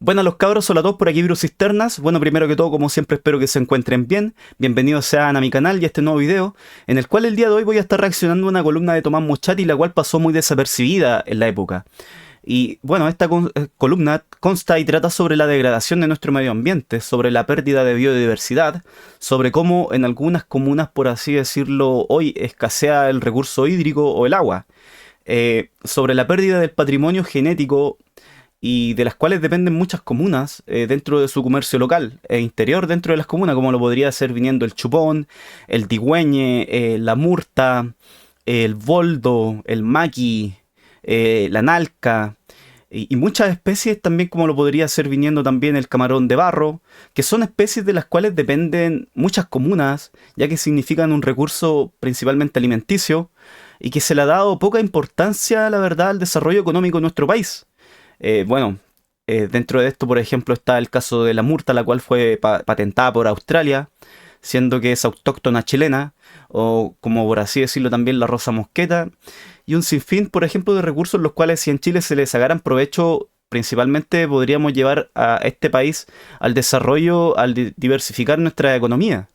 Bueno, los cabros, hola a todos, por aquí Virus Cisternas. Bueno, primero que todo, como siempre, espero que se encuentren bien. Bienvenidos sean a mi canal y a este nuevo video, en el cual el día de hoy voy a estar reaccionando a una columna de Tomás Moschati, la cual pasó muy desapercibida en la época. Y bueno, esta columna consta y trata sobre la degradación de nuestro medio ambiente, sobre la pérdida de biodiversidad, sobre cómo en algunas comunas, por así decirlo, hoy escasea el recurso hídrico o el agua, sobre la pérdida del patrimonio genético y de las cuales dependen muchas comunas dentro de su comercio local e interior dentro de las comunas, como lo podría ser viniendo el chupón, el digüeñe, la murta, el boldo, el maqui, la nalca y muchas especies también, como lo podría ser viniendo también el camarón de barro, que son especies de las cuales dependen muchas comunas, ya que significan un recurso principalmente alimenticio y que se le ha dado poca importancia, la verdad, al desarrollo económico de nuestro país. Bueno, dentro de esto, por ejemplo, está el caso de la murta, la cual fue patentada por Australia, siendo que es autóctona chilena, o como por así decirlo también la rosa mosqueta, y un sinfín, por ejemplo, de recursos los cuales si en Chile se les sacaran provecho, principalmente podríamos llevar a este país al desarrollo, al diversificar nuestra economía.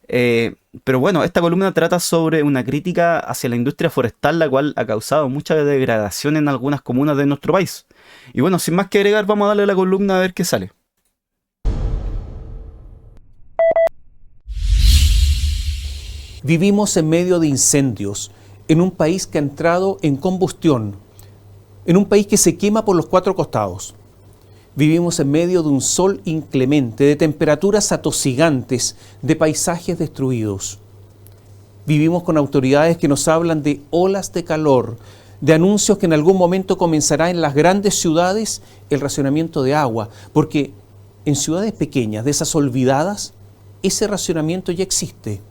Eh, pero bueno, esta columna trata sobre una crítica hacia la industria forestal, la cual ha causado mucha degradación en algunas comunas de nuestro país. Y bueno, sin más que agregar, vamos a darle a la columna a ver qué sale. Vivimos en medio de incendios, en un país que ha entrado en combustión, en un país que se quema por los cuatro costados. Vivimos en medio de un sol inclemente, de temperaturas atosigantes, de paisajes destruidos. Vivimos con autoridades que nos hablan de olas de calor, de anuncios que en algún momento comenzará en las grandes ciudades el racionamiento de agua, porque en ciudades pequeñas, de esas olvidadas, ese racionamiento ya existe.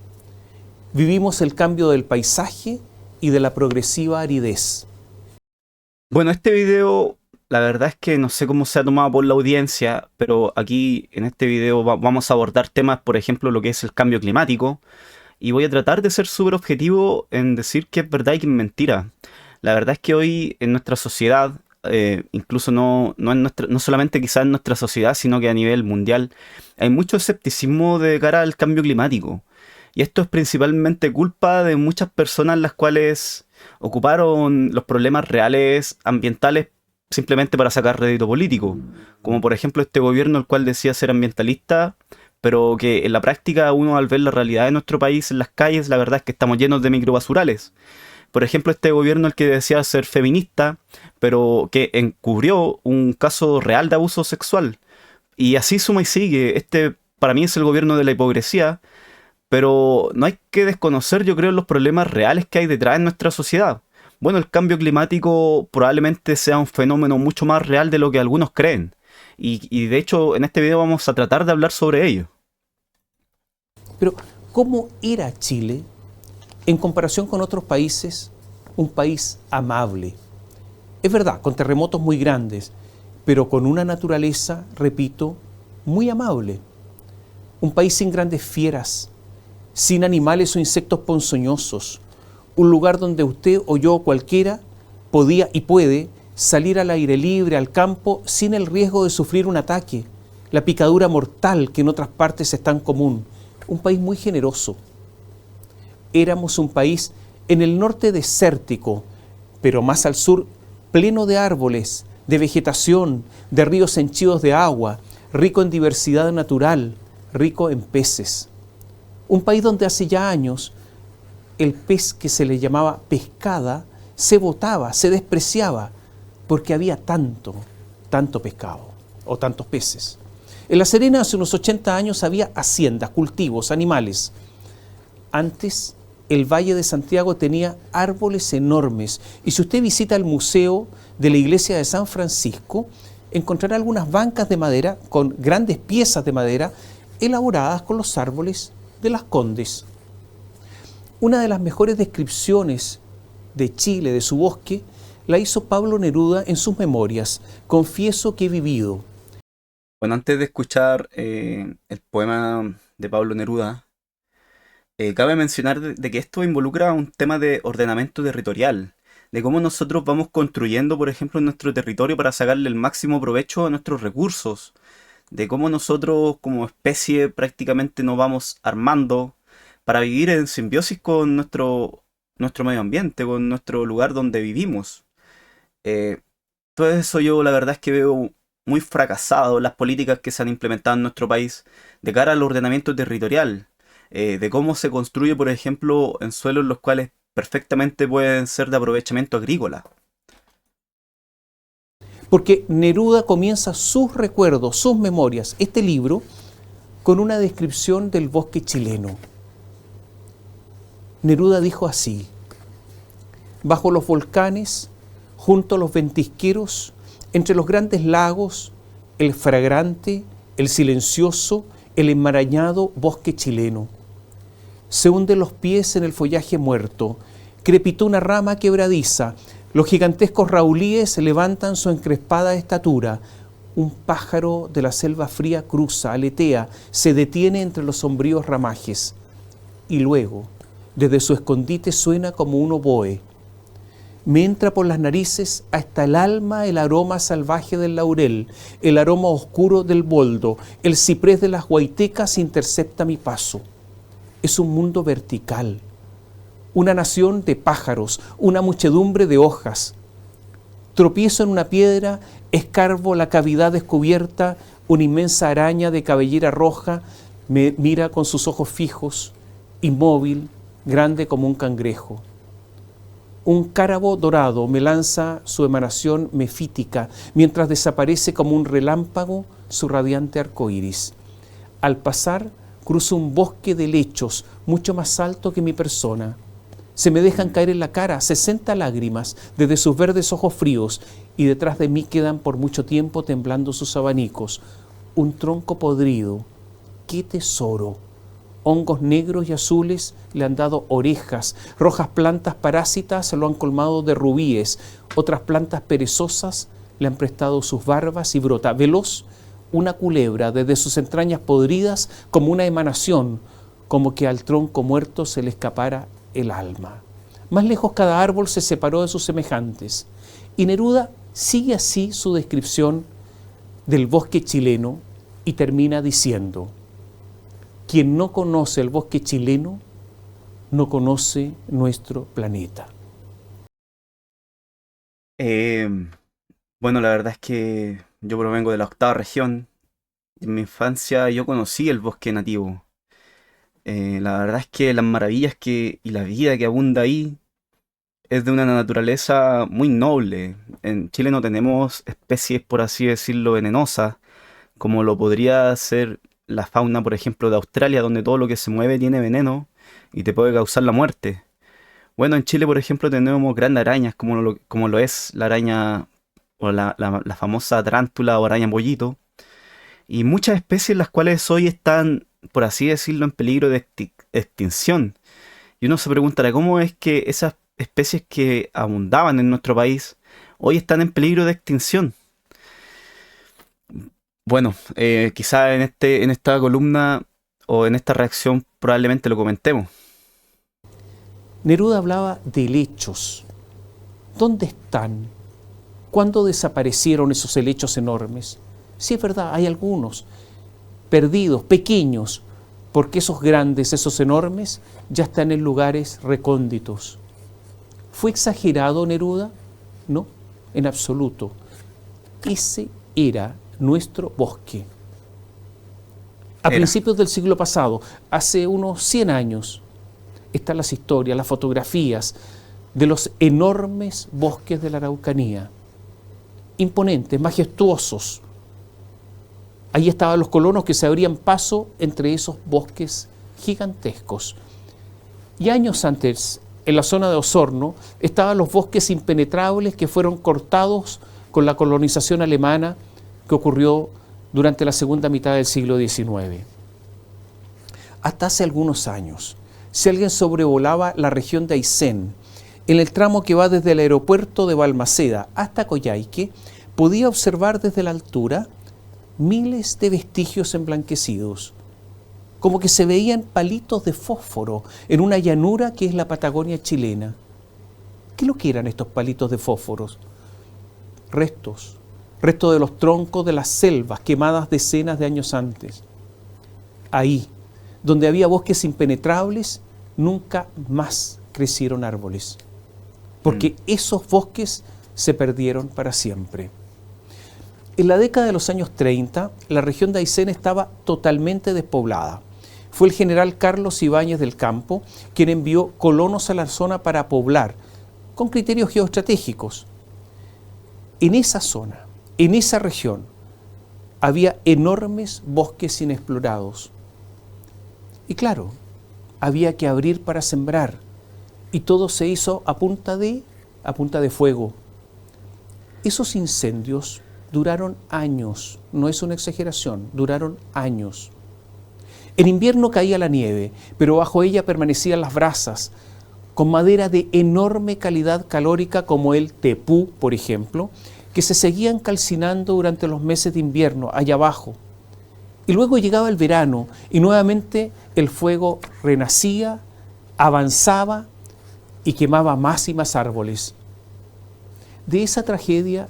Vivimos el cambio del paisaje y de la progresiva aridez. Bueno, este video, la verdad es que no sé cómo se ha tomado por la audiencia, pero aquí en este video vamos a abordar temas, por ejemplo, lo que es el cambio climático, y voy a tratar de ser súper objetivo en decir que es verdad y que es mentira. La verdad es que hoy en nuestra sociedad, incluso no solamente quizás en nuestra sociedad, sino que a nivel mundial, hay mucho escepticismo de cara al cambio climático. Y esto es principalmente culpa de muchas personas las cuales ocuparon los problemas reales ambientales simplemente para sacar rédito político. Como por ejemplo este gobierno el cual decía ser ambientalista, pero que en la práctica uno al ver la realidad de nuestro país en las calles, la verdad es que estamos llenos de microbasurales. Por ejemplo, este gobierno el que decía ser feminista, pero que encubrió un caso real de abuso sexual. Y así suma y sigue. Este para mí es el gobierno de la hipocresía, pero no hay que desconocer, yo creo, los problemas reales que hay detrás en nuestra sociedad. Bueno, el cambio climático probablemente sea un fenómeno mucho más real de lo que algunos creen. Y de hecho, en este video vamos a tratar de hablar sobre ello. Pero, ¿cómo era Chile en comparación con otros países? Un país amable. Es verdad, con terremotos muy grandes, pero con una naturaleza, repito, muy amable. Un país sin grandes fieras, sin animales o insectos ponzoñosos. Un lugar donde usted o yo o cualquiera podía y puede salir al aire libre, al campo, sin el riesgo de sufrir un ataque, la picadura mortal que en otras partes es tan común. Un país muy generoso. Éramos un país en el norte desértico, pero más al sur pleno de árboles, de vegetación, de ríos henchidos de agua, rico en diversidad natural, rico en peces. Un país donde hace ya años el pez que se le llamaba pescada se botaba, se despreciaba, porque había tanto pescado o tantos peces. En La Serena hace unos 80 años había haciendas, cultivos, animales. Antes el Valle de Santiago tenía árboles enormes y si usted visita el museo de la iglesia de San Francisco, encontrará algunas bancas de madera con grandes piezas de madera elaboradas con los árboles de Las Condes. Una de las mejores descripciones de Chile, de su bosque, la hizo Pablo Neruda en sus memorias, Confieso que he vivido. Bueno, antes de escuchar el poema de Pablo Neruda, cabe mencionar de que esto involucra un tema de ordenamiento territorial, de cómo nosotros vamos construyendo, por ejemplo, nuestro territorio para sacarle el máximo provecho a nuestros recursos, de cómo nosotros como especie prácticamente nos vamos armando para vivir en simbiosis con nuestro medio ambiente, con nuestro lugar donde vivimos. Eh, Todo eso yo la verdad es que veo muy fracasado las políticas que se han implementado en nuestro país de cara al ordenamiento territorial, de cómo se construye, por ejemplo, en suelos los cuales perfectamente pueden ser de aprovechamiento agrícola. Porque Neruda comienza sus recuerdos, sus memorias, este libro, con una descripción del bosque chileno. Neruda dijo así: bajo los volcanes, junto a los ventisqueros, entre los grandes lagos, el fragante, el silencioso, el enmarañado bosque chileno. Se hunden los pies en el follaje muerto, crepitó una rama quebradiza, los gigantescos raulíes levantan su encrespada estatura, un pájaro de la selva fría cruza, aletea, se detiene entre los sombríos ramajes, y luego, desde su escondite suena como un oboe. Me entra por las narices hasta el alma el aroma salvaje del laurel, el aroma oscuro del boldo, el ciprés de las guaitecas intercepta mi paso. Es un mundo vertical, una nación de pájaros, una muchedumbre de hojas. Tropiezo en una piedra, escarbo la cavidad descubierta, una inmensa araña de cabellera roja me mira con sus ojos fijos, inmóvil, grande como un cangrejo. Un cárabo dorado me lanza su emanación mefítica, mientras desaparece como un relámpago su radiante arco iris. Al pasar, cruzo un bosque de helechos, mucho más alto que mi persona. Se me dejan caer en la cara 60 lágrimas desde sus verdes ojos fríos, y detrás de mí quedan por mucho tiempo temblando sus abanicos. Un tronco podrido. ¡Qué tesoro! Hongos negros y azules le han dado orejas, rojas plantas parásitas lo han colmado de rubíes, otras plantas perezosas le han prestado sus barbas y brota veloz una culebra desde sus entrañas podridas como una emanación, como que al tronco muerto se le escapara el alma. Más lejos cada árbol se separó de sus semejantes. Y Neruda sigue así su descripción del bosque chileno y termina diciendo: quien no conoce el bosque chileno, no conoce nuestro planeta. Eh, bueno, la verdad es que yo provengo de la octava región. En mi infancia yo conocí el bosque nativo. La verdad es que las maravillas y la vida que abunda ahí es de una naturaleza muy noble. En Chile no tenemos especies, por así decirlo, venenosas, como lo podría ser la fauna, por ejemplo, de Australia, donde todo lo que se mueve tiene veneno y te puede causar la muerte. Bueno, en Chile, por ejemplo, tenemos grandes arañas, como lo es la araña o la famosa tarántula o araña pollito, y muchas especies las cuales hoy están, por así decirlo, en peligro de extinción. Y uno se preguntará cómo es que esas especies que abundaban en nuestro país hoy están en peligro de extinción. Bueno, quizá en esta columna o en esta reacción probablemente lo comentemos. Neruda hablaba de helechos. ¿Dónde están? ¿Cuándo desaparecieron esos helechos enormes? Sí, es verdad, hay algunos perdidos, pequeños, porque esos grandes, esos enormes, ya están en lugares recónditos. ¿Fue exagerado Neruda? No, en absoluto. Ese era nuestro bosque. A principios del siglo pasado, hace unos 100 años, están las historias, las fotografías de los enormes bosques de la Araucanía. Imponentes, majestuosos. Ahí estaban los colonos que se abrían paso entre esos bosques gigantescos. Y años antes, en la zona de Osorno, estaban los bosques impenetrables que fueron cortados con la colonización alemana que ocurrió durante la segunda mitad del siglo XIX. Hasta hace algunos años, si alguien sobrevolaba la región de Aysén, en el tramo que va desde el aeropuerto de Balmaceda hasta Coyhaique, podía observar desde la altura miles de vestigios emblanquecidos, como que se veían palitos de fósforo en una llanura que es la Patagonia chilena. ¿Qué es lo que eran estos palitos de fósforos? Restos de los troncos de las selvas quemadas decenas de años antes. Ahí, donde había bosques impenetrables, nunca más crecieron árboles, porque esos bosques se perdieron para siempre. En la década de los años 30, la región de Aysén estaba totalmente despoblada. Fue el general Carlos Ibáñez del Campo quien envió colonos a la zona para poblar, con criterios geoestratégicos. En esa zona, en esa región, había enormes bosques inexplorados. Y claro, había que abrir para sembrar, y todo se hizo a punta de fuego. Esos incendios duraron años, no es una exageración, duraron años. En invierno caía la nieve, pero bajo ella permanecían las brasas, con madera de enorme calidad calórica como el tepú, por ejemplo, que se seguían calcinando durante los meses de invierno, allá abajo. Y luego llegaba el verano y nuevamente el fuego renacía, avanzaba y quemaba más y más árboles. De esa tragedia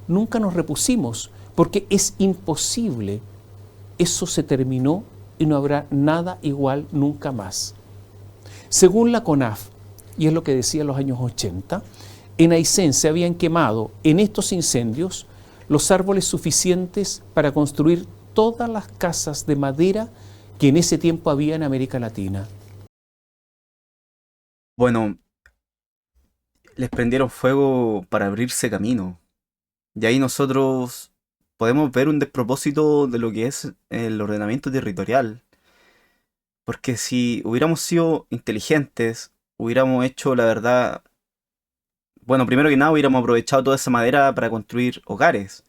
nunca nos repusimos, porque es imposible. Eso se terminó y no habrá nada igual nunca más. Según la CONAF, y es lo que decía en los años 80, en Aysén se habían quemado en estos incendios los árboles suficientes para construir todas las casas de madera que en ese tiempo había en América Latina. Bueno, les prendieron fuego para abrirse camino. Y ahí nosotros podemos ver un despropósito de lo que es el ordenamiento territorial. Porque si hubiéramos sido inteligentes, hubiéramos hecho la verdad. Bueno, primero que nada, hubiéramos aprovechado toda esa madera para construir hogares.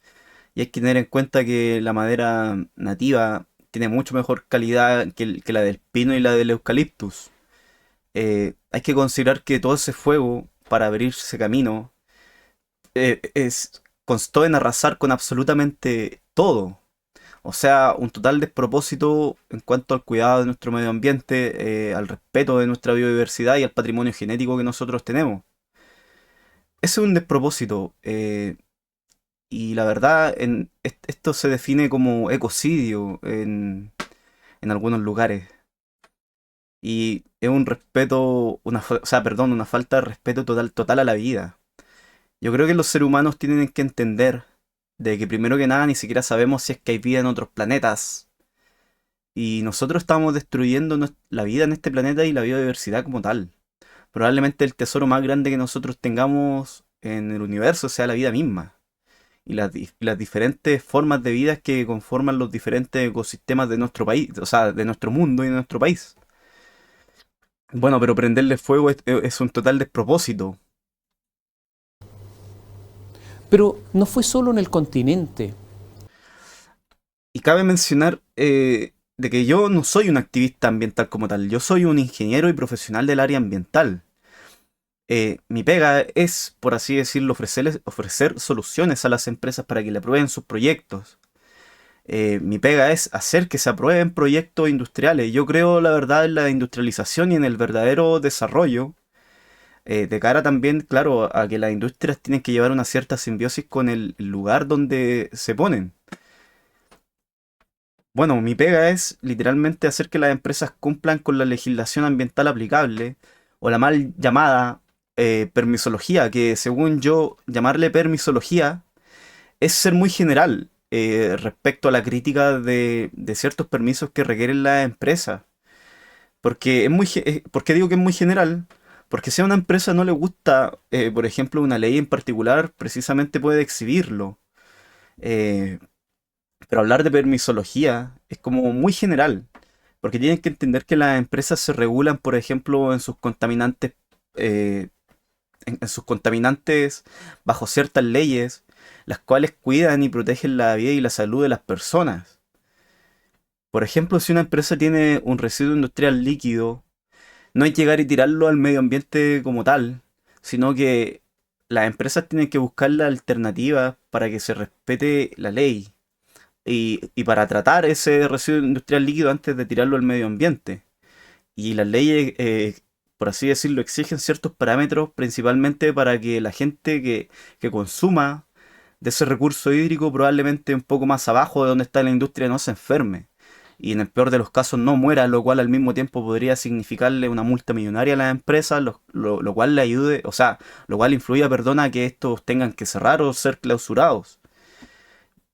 Y hay que tener en cuenta que la madera nativa tiene mucho mejor calidad que la del pino y la del eucaliptus. Hay que considerar que todo ese fuego para abrirse camino constó en arrasar con absolutamente todo. O sea, un total despropósito en cuanto al cuidado de nuestro medio ambiente, al respeto de nuestra biodiversidad y al patrimonio genético que nosotros tenemos. Ese es un despropósito. Y la verdad, esto se define como ecocidio en algunos lugares. Y es un respeto, una falta de respeto total a la vida. Yo creo que los seres humanos tienen que entender de que primero que nada ni siquiera sabemos si es que hay vida en otros planetas. Y nosotros estamos destruyendo la vida en este planeta y la biodiversidad como tal. Probablemente el tesoro más grande que nosotros tengamos en el universo sea la vida misma. Y las diferentes formas de vida que conforman los diferentes ecosistemas de nuestro país, o sea, de nuestro mundo y de nuestro país. Bueno, pero prenderle fuego es un total despropósito. Pero no fue solo en el continente. Y cabe mencionar de que yo no soy un activista ambiental como tal, yo soy un ingeniero y profesional del área ambiental. Mi pega es, por así decirlo, ofrecer soluciones a las empresas para que le aprueben sus proyectos. Mi pega es hacer que se aprueben proyectos industriales. Yo creo, la verdad, en la industrialización y en el verdadero desarrollo, de cara también, claro, a que las industrias tienen que llevar una cierta simbiosis con el lugar donde se ponen. Bueno, mi pega es literalmente hacer que las empresas cumplan con la legislación ambiental aplicable, o la mal llamada permisología, que según yo, llamarle permisología es ser muy general respecto a la crítica de ciertos permisos que requieren las empresas. Porque ¿por qué digo que es muy general? Porque si a una empresa no le gusta, por ejemplo, una ley en particular, precisamente puede exhibirlo. Eh, pero hablar de permisología es como muy general, porque tienen que entender que las empresas se regulan, por ejemplo, eh, en sus contaminantes bajo ciertas leyes, las cuales cuidan y protegen la vida y la salud de las personas. Por ejemplo, si una empresa tiene un residuo industrial líquido, no hay que llegar y tirarlo al medio ambiente como tal, sino que las empresas tienen que buscar la alternativa para que se respete la ley y para tratar ese residuo industrial líquido antes de tirarlo al medio ambiente. Y las leyes por así decirlo, exigen ciertos parámetros principalmente para que la gente que consuma de ese recurso hídrico probablemente un poco más abajo de donde está la industria no se enferme. Y en el peor de los casos no muera, lo cual al mismo tiempo podría significarle una multa millonaria a las empresas, lo cual le ayude, o sea, lo cual influya, perdona, a que estos tengan que cerrar o ser clausurados.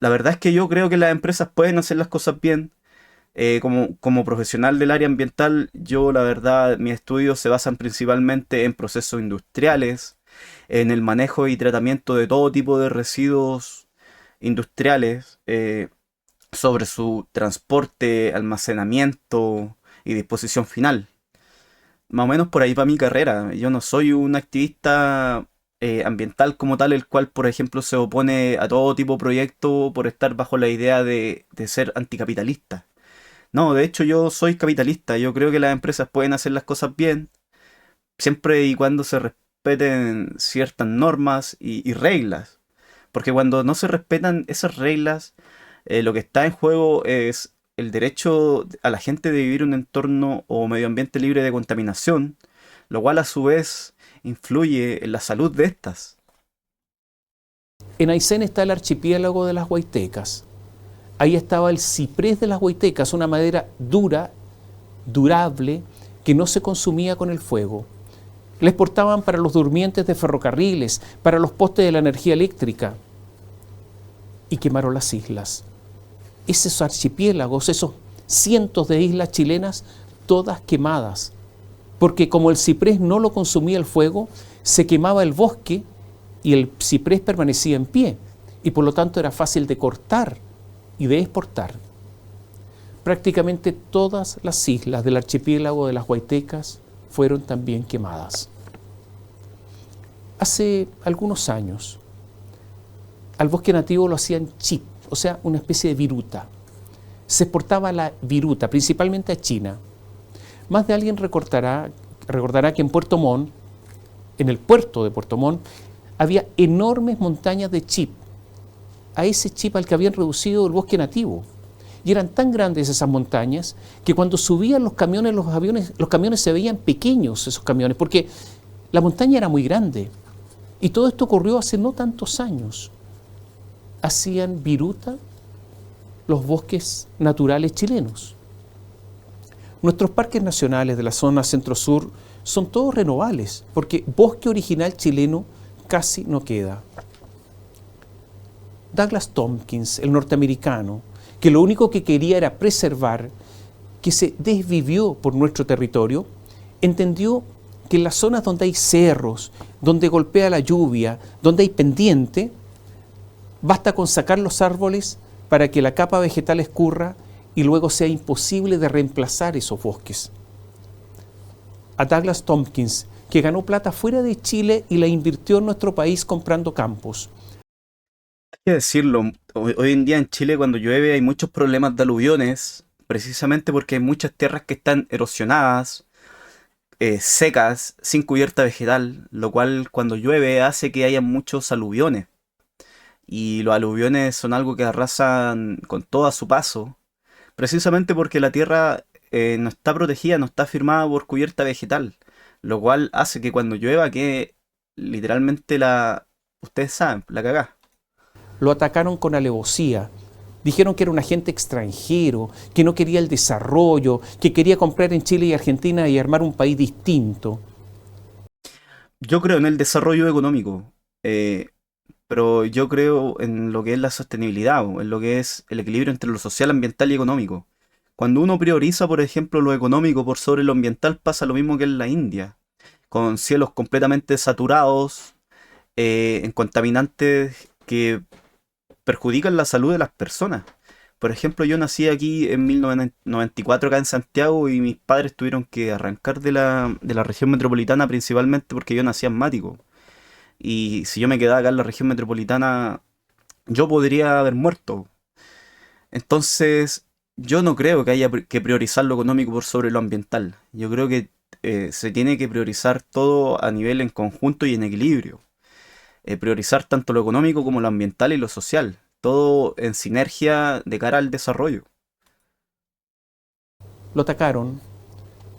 La verdad es que yo creo que las empresas pueden hacer las cosas bien. Como profesional del área ambiental, yo la verdad, mis estudios se basan principalmente en procesos industriales, en el manejo y tratamiento de todo tipo de residuos industriales, sobre su transporte, almacenamiento y disposición final. Más o menos por ahí va mi carrera. Yo no soy un activista ambiental como tal, el cual, por ejemplo, se opone a todo tipo de proyecto por estar bajo la idea de ser anticapitalista. No, de hecho yo soy capitalista. Yo creo que las empresas pueden hacer las cosas bien, siempre y cuando se respeten ciertas normas y reglas. Porque cuando no se respetan esas reglas, lo que está en juego es el derecho a la gente de vivir un entorno o medio ambiente libre de contaminación, lo cual a su vez influye en la salud de estas. En Aysén está el archipiélago de las Huaytecas. Ahí estaba el ciprés de las Huaytecas, una madera dura, durable, que no se consumía con el fuego. La exportaban para los durmientes de ferrocarriles, para los postes de la energía eléctrica. Y quemaron las islas. Esos archipiélagos, esos cientos de islas chilenas, todas quemadas. Porque como el ciprés no lo consumía el fuego, se quemaba el bosque y el ciprés permanecía en pie. Y por lo tanto era fácil de cortar y de exportar. Prácticamente todas las islas del archipiélago de las Huaytecas fueron también quemadas. Hace algunos años, al bosque nativo lo hacían chip, o sea, una especie de viruta. Se exportaba la viruta, principalmente a China. Más de alguien recordará que en Puerto Montt, en el puerto de Puerto Montt, había enormes montañas de chip, a ese chip al que habían reducido el bosque nativo. Y eran tan grandes esas montañas que cuando subían los camiones, los camiones se veían pequeños, esos camiones, porque la montaña era muy grande. Y todo esto ocurrió hace no tantos años. Hacían viruta los bosques naturales chilenos. Nuestros parques nacionales de la zona centro-sur son todos renovables, porque bosque original chileno casi no queda. Douglas Tompkins, el norteamericano, que lo único que quería era preservar, que se desvivió por nuestro territorio, entendió que en las zonas donde hay cerros, donde golpea la lluvia, donde hay pendiente, basta con sacar los árboles para que la capa vegetal escurra y luego sea imposible de reemplazar esos bosques. A Douglas Tompkins, que ganó plata fuera de Chile y la invirtió en nuestro país comprando campos. Hay que decirlo, hoy en día en Chile cuando llueve hay muchos problemas de aluviones, precisamente porque hay muchas tierras que están erosionadas, secas, sin cubierta vegetal, lo cual cuando llueve hace que haya muchos aluviones. Y los aluviones son algo que arrasan con todo a su paso, precisamente porque la tierra no está protegida, no está firmada por cubierta vegetal, lo cual hace que cuando llueva que literalmente ustedes saben, la cagá. Lo atacaron con alevosía. Dijeron que era un agente extranjero, que no quería el desarrollo, que quería comprar en Chile y Argentina y armar un país distinto. Yo creo en el desarrollo económico, pero yo creo en lo que es la sostenibilidad, o en lo que es el equilibrio entre lo social, ambiental y económico. Cuando uno prioriza, por ejemplo, lo económico por sobre lo ambiental, pasa lo mismo que en la India, con cielos completamente saturados, en contaminantes que perjudican la salud de las personas. Por ejemplo, yo nací aquí en 1994 acá en Santiago y mis padres tuvieron que arrancar de la región metropolitana principalmente porque yo nací asmático. Y si yo me quedaba acá en la región metropolitana, yo podría haber muerto. Entonces, yo no creo que haya que priorizar lo económico por sobre lo ambiental. Yo creo que se tiene que priorizar todo a nivel en conjunto y en equilibrio. Priorizar tanto lo económico como lo ambiental y lo social. Todo en sinergia de cara al desarrollo. Lo atacaron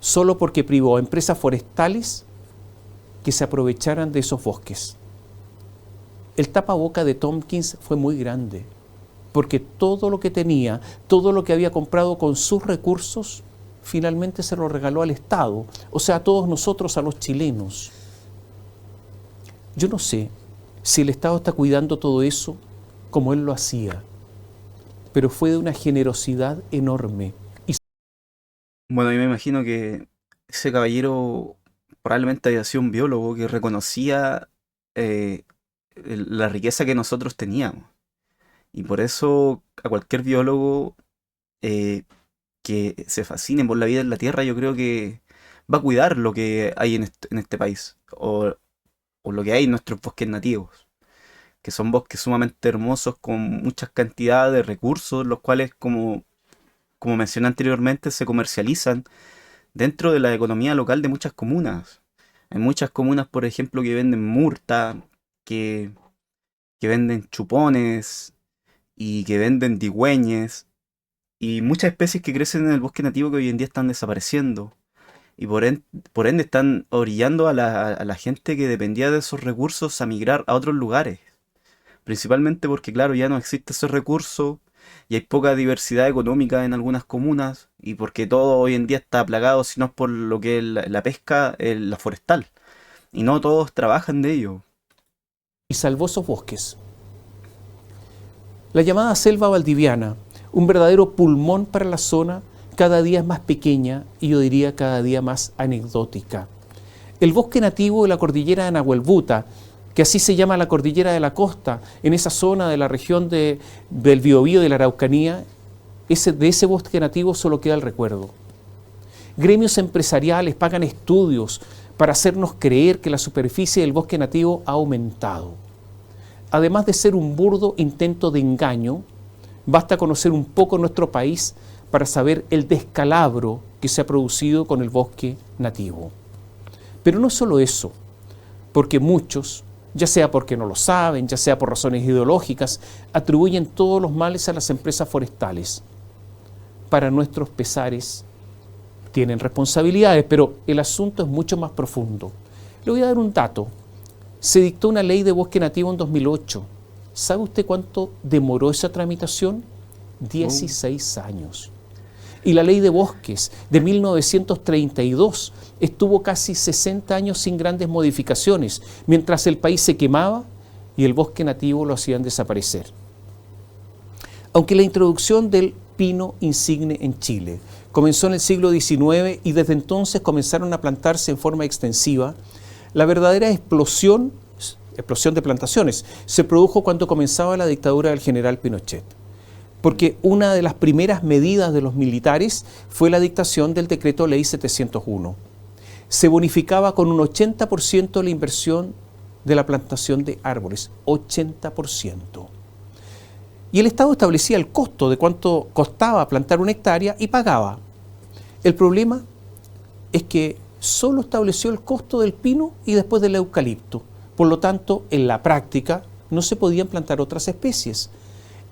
solo porque privó a empresas forestales que se aprovecharan de esos bosques. El tapaboca de Tompkins fue muy grande, porque todo lo que tenía, todo lo que había comprado con sus recursos, finalmente se lo regaló al Estado, o sea, a todos nosotros, a los chilenos. Yo no sé si el Estado está cuidando todo eso como él lo hacía, pero fue de una generosidad enorme. Bueno, yo me imagino que ese caballero probablemente había sido un biólogo que reconocía eh, la riqueza que nosotros teníamos. Y por eso a cualquier biólogo eh, que se fascine por la vida en la Tierra, yo creo que va a cuidar lo que hay en este país, o lo que hay en nuestros bosques nativos, que son bosques sumamente hermosos con muchas cantidades de recursos, los cuales, como mencioné anteriormente, se comercializan dentro de la economía local de muchas comunas. Hay muchas comunas, por ejemplo, que venden murta, que, que venden chupones y que venden digüeñes y muchas especies que crecen en el bosque nativo que hoy en día están desapareciendo. Y por ende están orillando a la gente que dependía de esos recursos a migrar a otros lugares. Principalmente porque, claro, ya no existe ese recurso y hay poca diversidad económica en algunas comunas y porque todo hoy en día está plagado, si no es por lo que es la pesca, la forestal. Y no todos trabajan de ello. Y salvó esos bosques. La llamada selva valdiviana, un verdadero pulmón para la zona, cada día es más pequeña y yo diría cada día más anecdótica. El bosque nativo de la cordillera de Nahuelbuta, que así se llama la cordillera de la costa, en esa zona de la región del Biobío de la Araucanía, de ese bosque nativo solo queda el recuerdo. Gremios empresariales pagan estudios para hacernos creer que la superficie del bosque nativo ha aumentado. Además de ser un burdo intento de engaño, basta conocer un poco nuestro país para saber el descalabro que se ha producido con el bosque nativo. Pero no solo eso, porque muchos, ya sea porque no lo saben, ya sea por razones ideológicas, atribuyen todos los males a las empresas forestales. Para nuestros pesares tienen responsabilidades, pero el asunto es mucho más profundo. Le voy a dar un dato. Se dictó una ley de bosque nativo en 2008. ¿Sabe usted cuánto demoró esa tramitación? 16 años. Y la ley de bosques de 1932 estuvo casi 60 años sin grandes modificaciones, mientras el país se quemaba y el bosque nativo lo hacían desaparecer. Aunque la introducción del pino insigne en Chile comenzó en el siglo XIX y desde entonces comenzaron a plantarse en forma extensiva, la verdadera explosión de plantaciones se produjo cuando comenzaba la dictadura del general Pinochet. Porque una de las primeras medidas de los militares fue la dictación del decreto ley 701. Se bonificaba con un 80% la inversión de la plantación de árboles, 80%. Y el Estado establecía el costo de cuánto costaba plantar una hectárea y pagaba. El problema es que solo estableció el costo del pino y después del eucalipto. Por lo tanto, en la práctica no se podían plantar otras especies.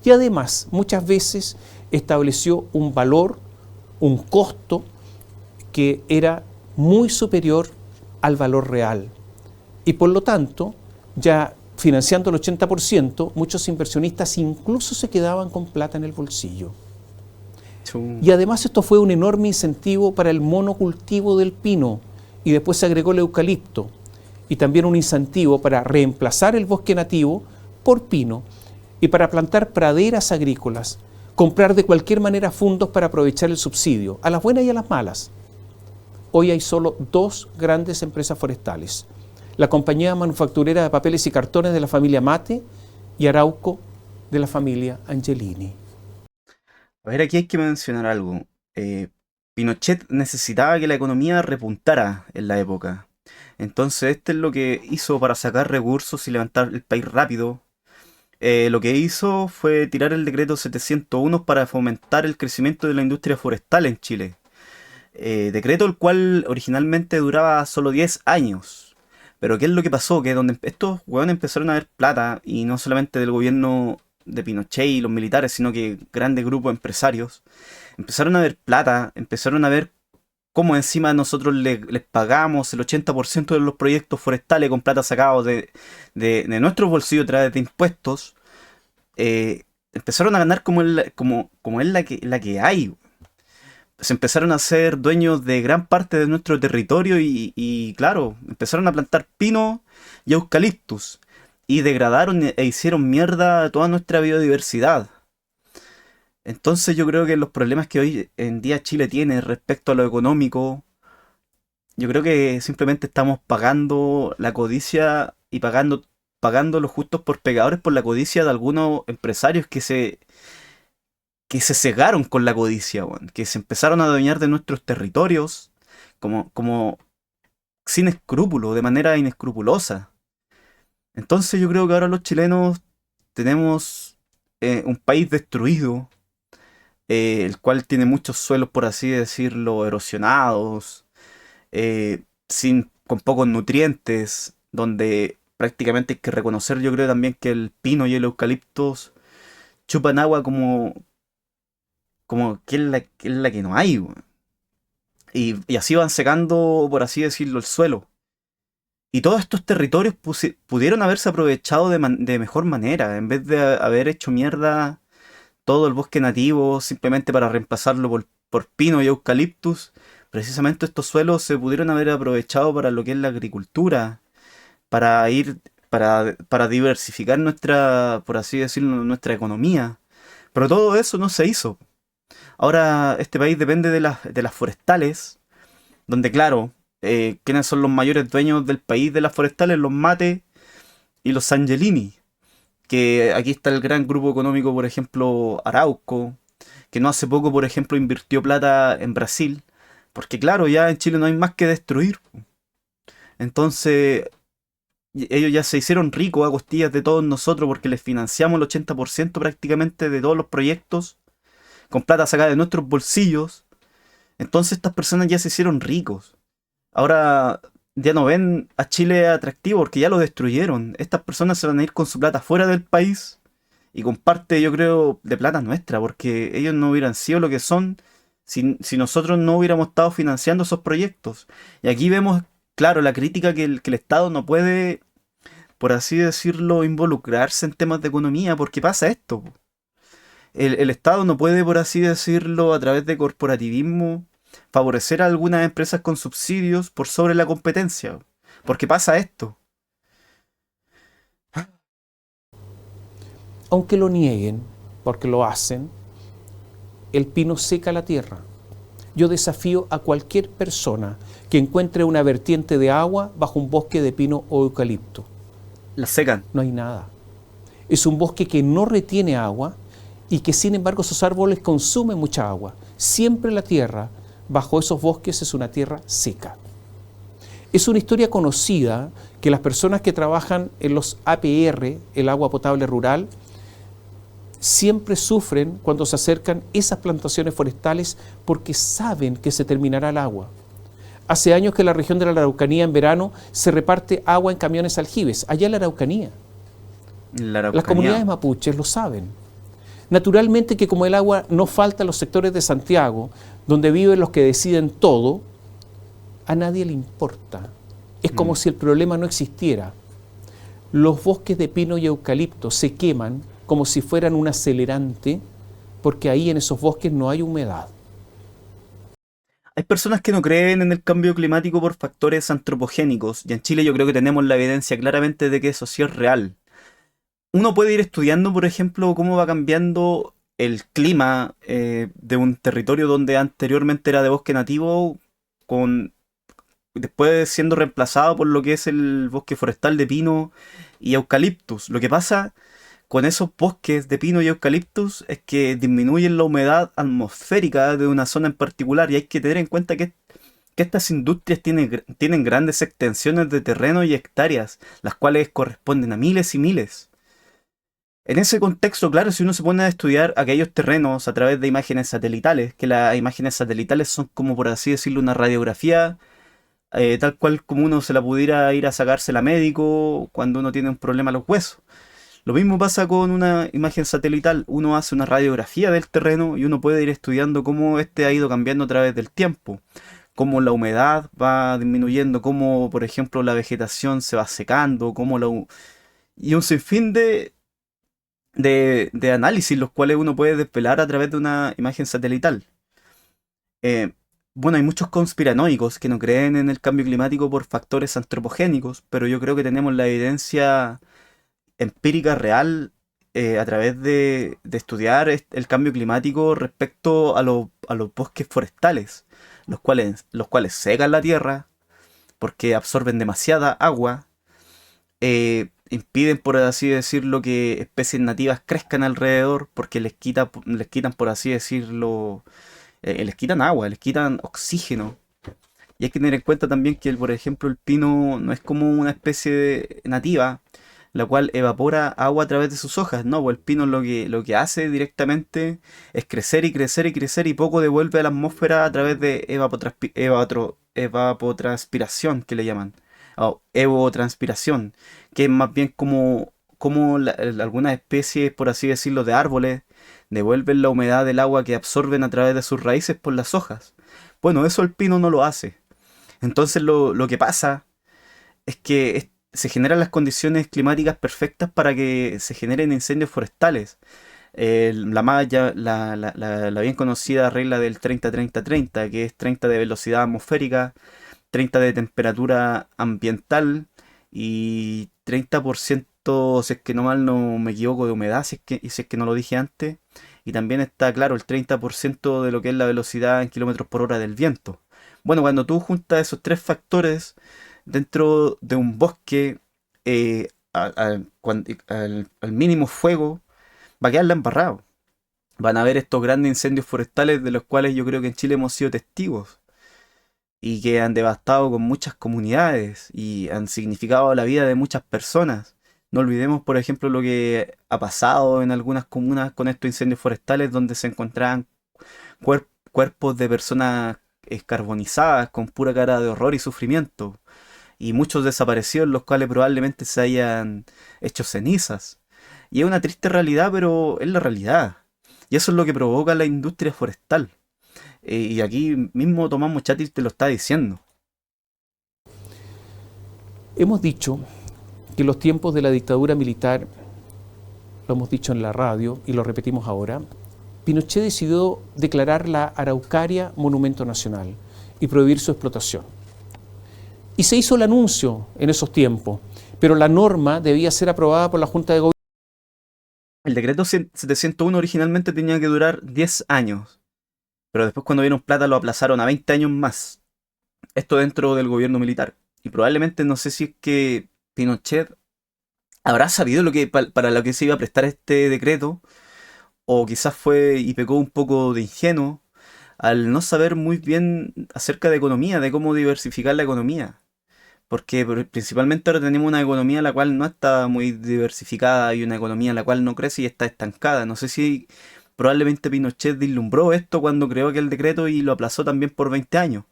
Y además, muchas veces estableció un valor, un costo que era muy superior al valor real. Y por lo tanto, ya financiando el 80%, muchos inversionistas incluso se quedaban con plata en el bolsillo. Y además esto fue un enorme incentivo para el monocultivo del pino y después se agregó el eucalipto y también un incentivo para reemplazar el bosque nativo por pino y para plantar praderas agrícolas, comprar de cualquier manera fondos para aprovechar el subsidio, a las buenas y a las malas. Hoy hay solo 2 grandes empresas forestales, la compañía manufacturera de papeles y cartones de la familia Mate y Arauco de la familia Angelini. A ver, aquí hay que mencionar algo. Pinochet necesitaba que la economía repuntara en la época. Entonces, este es lo que hizo para sacar recursos y levantar el país rápido. Lo que hizo fue tirar el decreto 701 para fomentar el crecimiento de la industria forestal en Chile. Decreto el cual originalmente duraba solo 10 años. Pero ¿qué es lo que pasó? Que donde estos hueones empezaron a ver plata, y no solamente del gobierno de Pinochet y los militares, sino que grandes grupos empresarios, empezaron a ver plata, empezaron a ver cómo encima nosotros les pagamos el 80% de los proyectos forestales con plata sacados de nuestros bolsillos a través de impuestos, empezaron a ganar como es la que hay. Se empezaron a ser dueños de gran parte de nuestro territorio y claro, empezaron a plantar pino y eucaliptus y degradaron e hicieron mierda toda nuestra biodiversidad. Entonces yo creo que los problemas que hoy en día Chile tiene respecto a lo económico, yo creo que simplemente estamos pagando la codicia y pagando los justos por pecadores por la codicia de algunos empresarios que se cegaron con la codicia, weón, que se empezaron a adueñar de nuestros territorios como sin escrúpulo, de manera inescrupulosa. Entonces yo creo que ahora los chilenos tenemos un país destruido, el cual tiene muchos suelos, por así decirlo, erosionados, con pocos nutrientes, donde prácticamente hay que reconocer, yo creo también que el pino y el eucaliptus chupan agua como que es la que no hay, weón. Y así van secando, por así decirlo, el suelo. Y todos estos territorios pudieron haberse aprovechado de mejor manera, en vez de haber hecho mierda todo el bosque nativo simplemente para reemplazarlo por pino y eucaliptus. Precisamente estos suelos se pudieron haber aprovechado para lo que es la agricultura, para diversificar nuestra, por así decirlo, nuestra economía. Pero todo eso no se hizo. Ahora este país depende de las forestales, donde claro, ¿quiénes son los mayores dueños del país de las forestales? Los Mate y los Angelini. Que aquí está el gran grupo económico, por ejemplo, Arauco, que no hace poco, por ejemplo, invirtió plata en Brasil, porque claro, ya en Chile no hay más que destruir. Entonces, ellos ya se hicieron ricos a costillas de todos nosotros porque les financiamos el 80% prácticamente de todos los proyectos con plata sacada de nuestros bolsillos. Entonces estas personas ya se hicieron ricos. Ahora ya no ven a Chile atractivo porque ya lo destruyeron. Estas personas se van a ir con su plata fuera del país y con parte, yo creo, de plata nuestra, porque ellos no hubieran sido lo que son si nosotros no hubiéramos estado financiando esos proyectos. Y aquí vemos, claro, la crítica que el Estado no puede, por así decirlo, involucrarse en temas de economía, porque pasa esto. El Estado no puede, por así decirlo, a través de corporativismo, favorecer a algunas empresas con subsidios por sobre la competencia. Porque pasa esto. Aunque lo nieguen, porque lo hacen, el pino seca la tierra. Yo desafío a cualquier persona que encuentre una vertiente de agua bajo un bosque de pino o eucalipto. La secan. No hay nada. Es un bosque que no retiene agua y que sin embargo esos árboles consumen mucha agua. Siempre la tierra bajo esos bosques es una tierra seca. Es una historia conocida que las personas que trabajan en los APR, el agua potable rural, siempre sufren cuando se acercan esas plantaciones forestales porque saben que se terminará el agua. Hace años que en la región de la Araucanía en verano se reparte agua en camiones aljibes, allá en la Araucanía. Las comunidades mapuches lo saben. Naturalmente que como el agua no falta en los sectores de Santiago, donde viven los que deciden todo, a nadie le importa. Es como si el problema no existiera. Los bosques de pino y eucalipto se queman como si fueran un acelerante, porque ahí en esos bosques no hay humedad. Hay personas que no creen en el cambio climático por factores antropogénicos, y en Chile yo creo que tenemos la evidencia claramente de que eso sí es real. Uno puede ir estudiando, por ejemplo, cómo va cambiando el clima de un territorio donde anteriormente era de bosque nativo, después siendo reemplazado por lo que es el bosque forestal de pino y eucaliptus. Lo que pasa con esos bosques de pino y eucaliptus es que disminuyen la humedad atmosférica de una zona en particular, y hay que tener en cuenta que estas industrias tienen grandes extensiones de terreno y hectáreas, las cuales corresponden a miles y miles. En ese contexto, claro, si uno se pone a estudiar aquellos terrenos a través de imágenes satelitales, que las imágenes satelitales son como, por así decirlo, una radiografía, tal cual como uno se la pudiera ir a sacársela a médico cuando uno tiene un problema a los huesos. Lo mismo pasa con una imagen satelital. Uno hace una radiografía del terreno y uno puede ir estudiando cómo este ha ido cambiando a través del tiempo. cómo la humedad va disminuyendo, cómo, por ejemplo, la vegetación se va secando, y un sinfín de análisis, los cuales uno puede desvelar a través de una imagen satelital. Eh, bueno, hay muchos conspiranoicos que no creen en el cambio climático por factores antropogénicos, pero yo creo que tenemos la evidencia empírica real a través de estudiar el cambio climático respecto a los bosques forestales, los cuales secan la tierra porque absorben demasiada agua, impiden, por así decirlo, que especies nativas crezcan alrededor porque les quitan, por así decirlo, les quitan agua, les quitan oxígeno. Y hay que tener en cuenta también que, por ejemplo, el pino no es como una especie nativa, la cual evapora agua a través de sus hojas. No, pues el pino lo que hace directamente es crecer y crecer y crecer y poco devuelve a la atmósfera a través de evapotranspiración, que le llaman. O evotranspiración, que es más bien como algunas especies, por así decirlo, de árboles, devuelven la humedad del agua que absorben a través de sus raíces por las hojas. Bueno, eso el pino no lo hace. Entonces lo que pasa es que se generan las condiciones climáticas perfectas para que se generen incendios forestales. La bien conocida regla del 30-30-30, que es 30 de velocidad atmosférica, 30 de temperatura ambiental y 30%, si es que no mal no me equivoco, de humedad, si es que no lo dije antes. Y también está claro el 30% de lo que es la velocidad en kilómetros por hora del viento. Bueno, cuando tú juntas esos tres factores dentro de un bosque, al mínimo fuego, va a quedar la embarrado. Van a haber estos grandes incendios forestales de los cuales yo creo que en Chile hemos sido testigos y que han devastado con muchas comunidades y han significado la vida de muchas personas. No olvidemos, por ejemplo, lo que ha pasado en algunas comunas con estos incendios forestales donde se encontraban cuerpos de personas carbonizadas con pura cara de horror y sufrimiento y muchos desaparecidos los cuales probablemente se hayan hecho cenizas. Y es una triste realidad, pero es la realidad. Y eso es lo que provoca la industria forestal. Y aquí mismo Tomás Mochatis te lo está diciendo. Hemos dicho que en los tiempos de la dictadura militar, lo hemos dicho en la radio y lo repetimos ahora, Pinochet decidió declarar la Araucaria monumento nacional y prohibir su explotación. Y se hizo el anuncio en esos tiempos, pero la norma debía ser aprobada por la Junta de Gobierno. El decreto 701 originalmente tenía que durar 10 años, pero después cuando vieron plata lo aplazaron a 20 años más. Esto dentro del gobierno militar. Y probablemente no sé si es que Pinochet habrá sabido para lo que se iba a prestar este decreto, o quizás fue y pecó un poco de ingenuo al no saber muy bien acerca de economía, de cómo diversificar la economía. Porque principalmente ahora tenemos una economía la cual no está muy diversificada y una economía la cual no crece y está estancada. No sé si probablemente Pinochet vislumbró esto cuando creó aquel decreto y lo aplazó también por 20 años.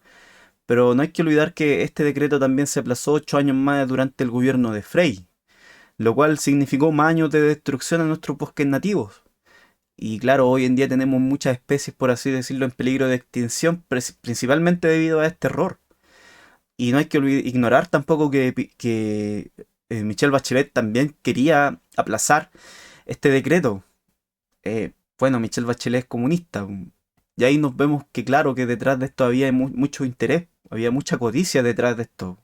Pero no hay que olvidar que este decreto también se aplazó 8 años más durante el gobierno de Frei, lo cual significó más años de destrucción a nuestros bosques nativos. Y claro, hoy en día tenemos muchas especies, por así decirlo, en peligro de extinción, principalmente debido a este error. Y no hay que ignorar tampoco que Michelle Bachelet también quería aplazar este decreto. Bueno, Michelle Bachelet es comunista. Y ahí nos vemos que claro que detrás de esto había mucho interés, había mucha codicia detrás de esto.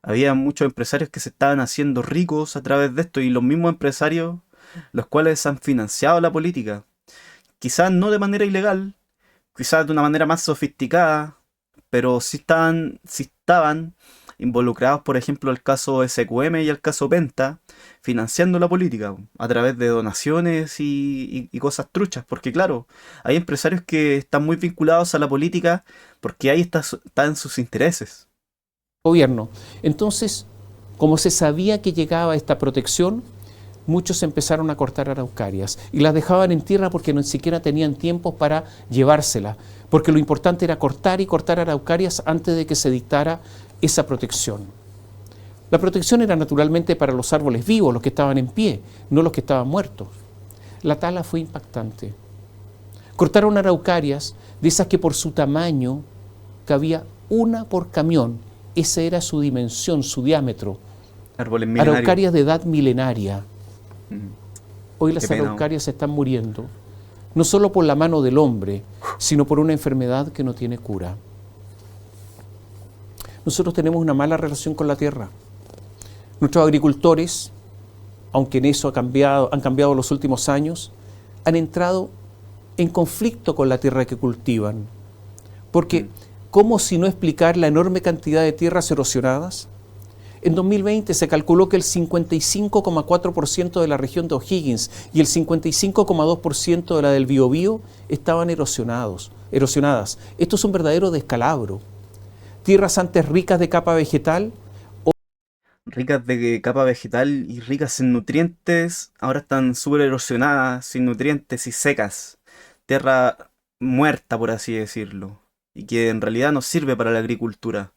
Había muchos empresarios que se estaban haciendo ricos a través de esto y los mismos empresarios los cuales han financiado la política. Quizás no de manera ilegal, quizás de una manera más sofisticada, pero sí estaban involucrados, por ejemplo, el caso SQM y el caso Penta, financiando la política a través de donaciones y cosas truchas, porque claro, hay empresarios que están muy vinculados a la política porque ahí están sus intereses. Gobierno. Entonces, como se sabía que llegaba esta protección, muchos empezaron a cortar araucarias y las dejaban en tierra porque ni siquiera tenían tiempo para llevárselas, porque lo importante era cortar y cortar araucarias antes de que se dictara esa protección. La protección era naturalmente para los árboles vivos, los que estaban en pie, no los que estaban muertos. La tala fue impactante. Cortaron araucarias de esas que por su tamaño cabía una por camión. Esa era su dimensión, su diámetro. Árboles milenarios. Araucarias de edad milenaria. Mm. Hoy las Qué pena. araucarias se están muriendo, no solo por la mano del hombre, sino por una enfermedad que no tiene cura. Nosotros tenemos una mala relación con la tierra. Nuestros agricultores, aunque en eso han cambiado los últimos años, han entrado en conflicto con la tierra que cultivan. Porque, ¿cómo si no explicar la enorme cantidad de tierras erosionadas? En 2020 se calculó que el 55,4% de la región de O'Higgins y el 55,2% de la del Biobío estaban erosionadas. Esto es un verdadero descalabro. Tierras antes ricas de capa vegetal, Ricas de capa vegetal y ricas en nutrientes, ahora están súper erosionadas, sin nutrientes y secas. Tierra muerta, por así decirlo, y que en realidad no sirve para la agricultura.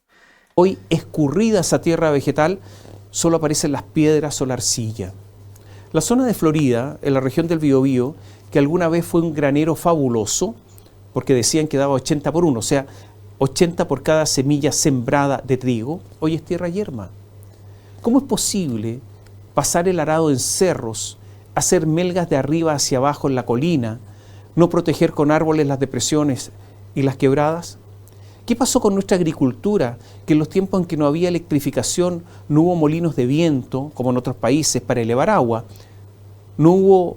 hoy escurrida esa tierra vegetal, solo aparecen las piedras o la arcilla. La zona de Florida, en la región del Biobío, que alguna vez fue un granero fabuloso, porque decían que daba 80 por 1, o sea, 80 por cada semilla sembrada de trigo, hoy es tierra yerma. ¿Cómo es posible pasar el arado en cerros, hacer melgas de arriba hacia abajo en la colina, no proteger con árboles las depresiones y las quebradas? ¿Qué pasó con nuestra agricultura, que en los tiempos en que no había electrificación, no hubo molinos de viento, como en otros países, para elevar agua, no hubo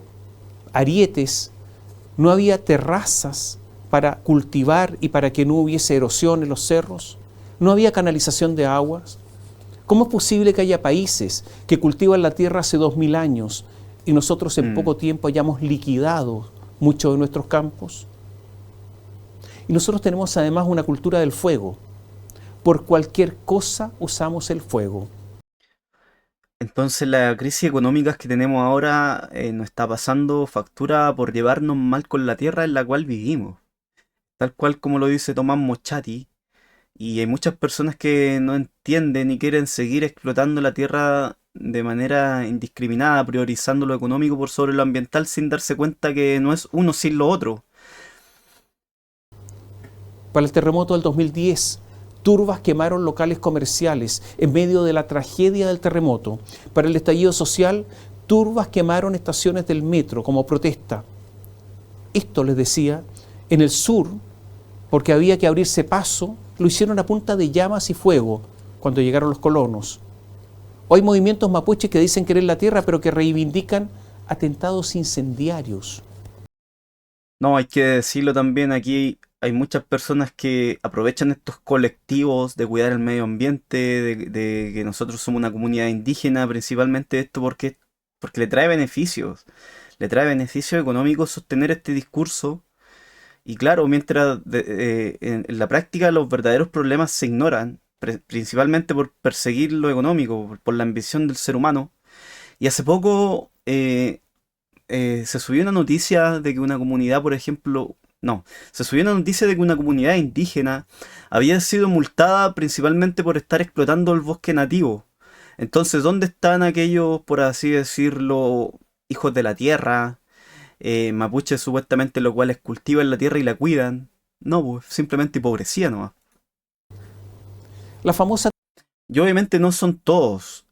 arietes, no había terrazas para cultivar y para que no hubiese erosión en los cerros, no había canalización de aguas? ¿Cómo es posible que haya países que cultivan la tierra hace 2000 años y nosotros en poco tiempo hayamos liquidado muchos de nuestros campos? Y nosotros tenemos además una cultura del fuego. Por cualquier cosa usamos el fuego. Entonces la crisis económica que tenemos ahora nos está pasando factura por llevarnos mal con la tierra en la cual vivimos. Tal cual como lo dice Tomás Mochati. Y hay muchas personas que no entienden y quieren seguir explotando la tierra de manera indiscriminada, priorizando lo económico por sobre lo ambiental sin darse cuenta que no es uno sin lo otro. Para el terremoto del 2010, turbas quemaron locales comerciales en medio de la tragedia del terremoto. Para el estallido social, turbas quemaron estaciones del metro como protesta. Esto les decía, en el sur, porque había que abrirse paso, lo hicieron a punta de llamas y fuego cuando llegaron los colonos. Hoy hay movimientos mapuches que dicen querer la tierra, pero que reivindican atentados incendiarios. No, hay que decirlo también, aquí hay muchas personas que aprovechan estos colectivos de cuidar el medio ambiente, de que nosotros somos una comunidad indígena, principalmente esto porque le trae beneficios económicos sostener este discurso. Y claro, mientras en la práctica los verdaderos problemas se ignoran, principalmente por perseguir lo económico, por la ambición del ser humano. Y hace poco se subió una noticia de que una comunidad, por ejemplo, no, se subió una noticia de que una comunidad indígena había sido multada principalmente por estar explotando el bosque nativo. Entonces, ¿dónde están aquellos, por así decirlo, hijos de la tierra? Mapuches supuestamente los cuales cultivan la tierra y la cuidan. No, pues simplemente hipocresía nomás. La famosa Y obviamente no son todos.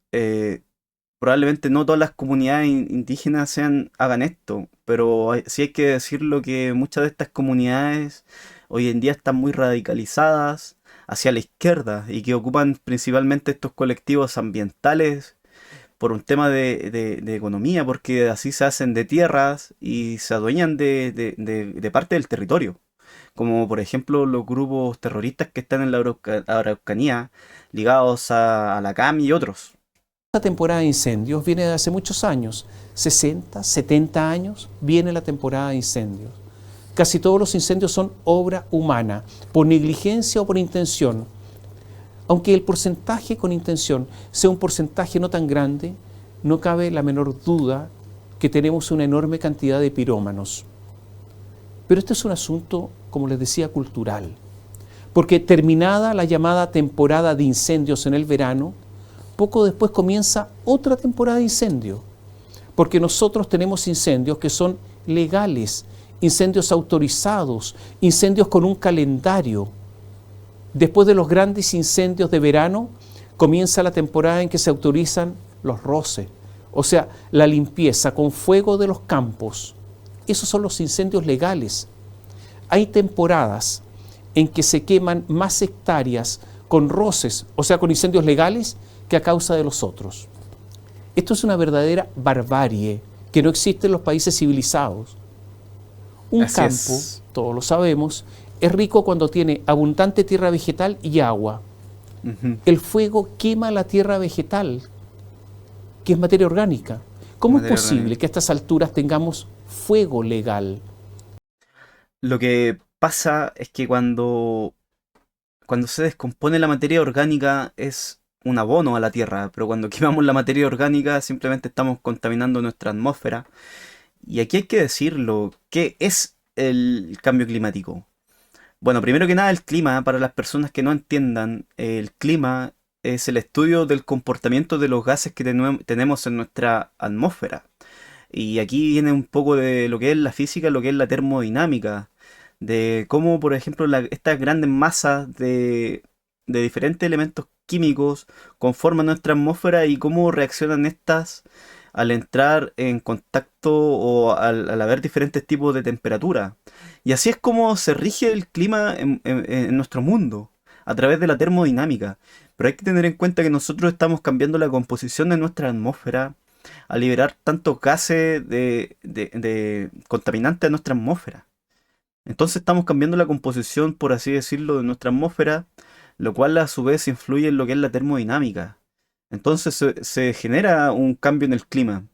Probablemente no todas las comunidades indígenas hagan esto, pero sí hay que decirlo que muchas de estas comunidades hoy en día están muy radicalizadas hacia la izquierda y que ocupan principalmente estos colectivos ambientales por un tema de economía, porque así se hacen de tierras y se adueñan de parte del territorio. Como por ejemplo los grupos terroristas que están en la Araucanía, ligados a la CAM y otros. temporada de incendios viene de hace muchos años, 60, 70 años, viene la temporada de incendios. Casi todos los incendios son obra humana, por negligencia o por intención. Aunque el porcentaje con intención sea un porcentaje no tan grande, no cabe la menor duda que tenemos una enorme cantidad de pirómanos. Pero este es un asunto, como les decía, cultural. Porque terminada la llamada temporada de incendios en el verano, poco después comienza otra temporada de incendios. Porque nosotros tenemos incendios que son legales, incendios autorizados, incendios con un calendario. Después de los grandes incendios de verano, comienza la temporada en que se autorizan los roces, o sea, la limpieza con fuego de los campos. Esos son los incendios legales. Hay temporadas en que se queman más hectáreas con roces, o sea, con incendios legales, que a causa de los otros. Esto es una verdadera barbarie que no existe en los países civilizados. Un Así campo, es. todos lo sabemos, es rico cuando tiene abundante tierra vegetal y agua. Ujú. El fuego quema la tierra vegetal, que es materia orgánica. ¿Cómo es Materia posible orgánica. que a estas alturas tengamos fuego legal? Lo que pasa es que cuando se descompone la materia orgánica es un abono a la Tierra, pero cuando quemamos la materia orgánica simplemente estamos contaminando nuestra atmósfera. Y aquí hay que decirlo, ¿qué es el cambio climático? Bueno, primero que nada, el clima, para las personas que no entiendan, el clima es el estudio del comportamiento de los gases que tenemos en nuestra atmósfera. Y aquí viene un poco de lo que es la física, lo que es la termodinámica, de cómo, por ejemplo, estas grandes masas de diferentes elementos químicos conforman nuestra atmósfera y cómo reaccionan estas al entrar en contacto o al haber diferentes tipos de temperatura. Y así es como se rige el clima en nuestro mundo, a través de la termodinámica. Pero hay que tener en cuenta que nosotros estamos cambiando la composición de nuestra atmósfera a liberar tantos gases de contaminantes a nuestra atmósfera. Entonces estamos cambiando la composición, por así decirlo, de nuestra atmósfera, lo cual a su vez influye en lo que es la termodinámica. Entonces se genera un cambio en el clima.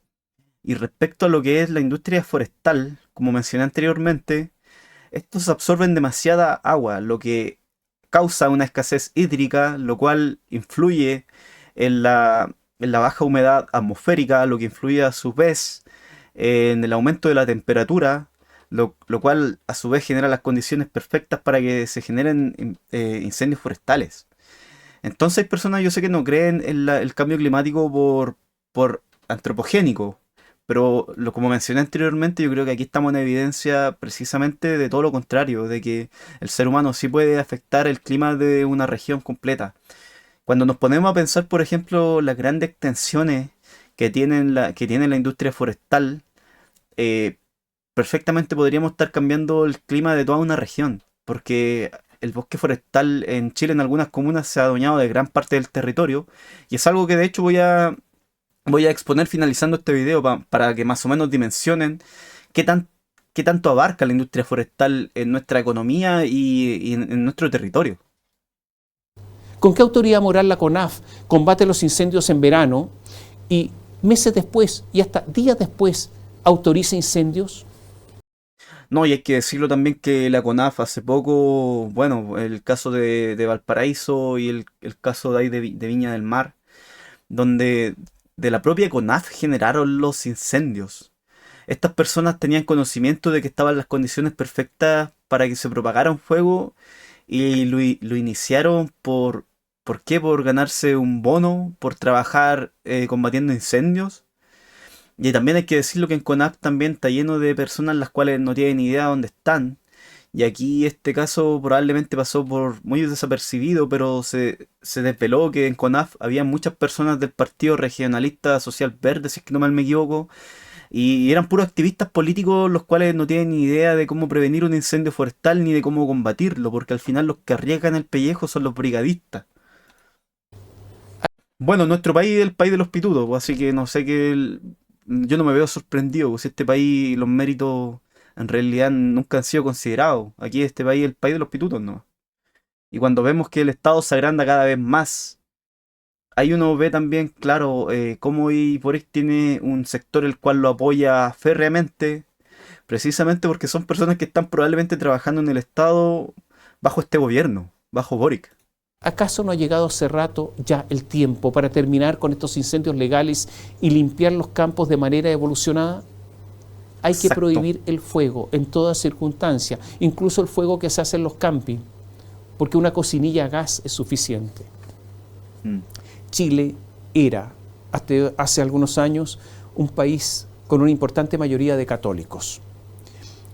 Y respecto a lo que es la industria forestal, como mencioné anteriormente, estos absorben demasiada agua, lo que causa una escasez hídrica, lo cual influye en la baja humedad atmosférica, lo que influye a su vez en el aumento de la temperatura, lo cual a su vez genera las condiciones perfectas para que se generen incendios forestales. Entonces hay personas, yo sé que no creen en el cambio climático por antropogénico, pero como mencioné anteriormente, yo creo que aquí estamos en evidencia precisamente de todo lo contrario, de que el ser humano sí puede afectar el clima de una región completa. Cuando nos ponemos a pensar, por ejemplo, las grandes extensiones que tiene la industria forestal, eh, perfectamente podríamos estar cambiando el clima de toda una región, porque el bosque forestal en Chile en algunas comunas se ha adueñado de gran parte del territorio, y es algo que de hecho voy a exponer finalizando este video para que más o menos dimensionen qué tan, qué tanto abarca la industria forestal en nuestra economía y en nuestro territorio. ¿Con qué autoridad moral la CONAF combate los incendios en verano y meses después y hasta días después autoriza incendios? No, y hay que decirlo también que la CONAF hace poco, bueno, el caso de Valparaíso y el caso de ahí de Viña del Mar, donde de la propia CONAF generaron los incendios. Estas personas tenían conocimiento de que estaban las condiciones perfectas para que se propagara un fuego y lo iniciaron ¿por qué? Por ganarse un bono, por trabajar combatiendo incendios. Y también hay que decirlo que en CONAF también está lleno de personas las cuales no tienen idea de dónde están. Y aquí este caso probablemente pasó por muy desapercibido, pero se desveló que en CONAF había muchas personas del Partido Regionalista Social Verde, si es que no mal me equivoco, y eran puros activistas políticos los cuales no tienen ni idea de cómo prevenir un incendio forestal ni de cómo combatirlo, porque al final los que arriesgan el pellejo son los brigadistas. Bueno, nuestro país es el país de los pitutos, pues, así que no sé yo no me veo sorprendido, pues si este país los méritos en realidad nunca han sido considerados. Aquí este país es el país de los pitutos, ¿no? Y cuando vemos que el Estado se agranda cada vez más, ahí uno ve también, claro, cómo Boric tiene un sector el cual lo apoya férreamente, precisamente porque son personas que están probablemente trabajando en el Estado bajo este gobierno, bajo Boric. ¿Acaso no ha llegado hace rato ya el tiempo para terminar con estos incendios legales y limpiar los campos de manera evolucionada? Hay que Exacto. prohibir el fuego en toda circunstancia, incluso el fuego que se hace en los campings, porque una cocinilla a gas es suficiente. Mm. Chile era, hasta hace algunos años, un país con una importante mayoría de católicos.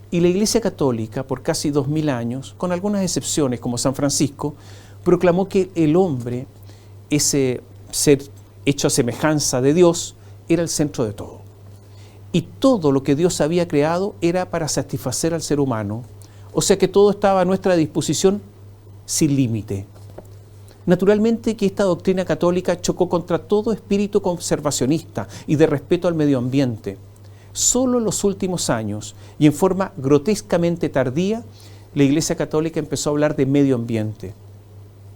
Y la Iglesia Católica, por casi 2000 años, con algunas excepciones como San Francisco, proclamó que el hombre, ese ser hecho a semejanza de Dios, era el centro de todo. Y todo lo que Dios había creado era para satisfacer al ser humano. O sea que todo estaba a nuestra disposición sin límite. Naturalmente que esta doctrina católica chocó contra todo espíritu conservacionista y de respeto al medio ambiente. Solo en los últimos años, y en forma grotescamente tardía, la Iglesia Católica empezó a hablar de medio ambiente.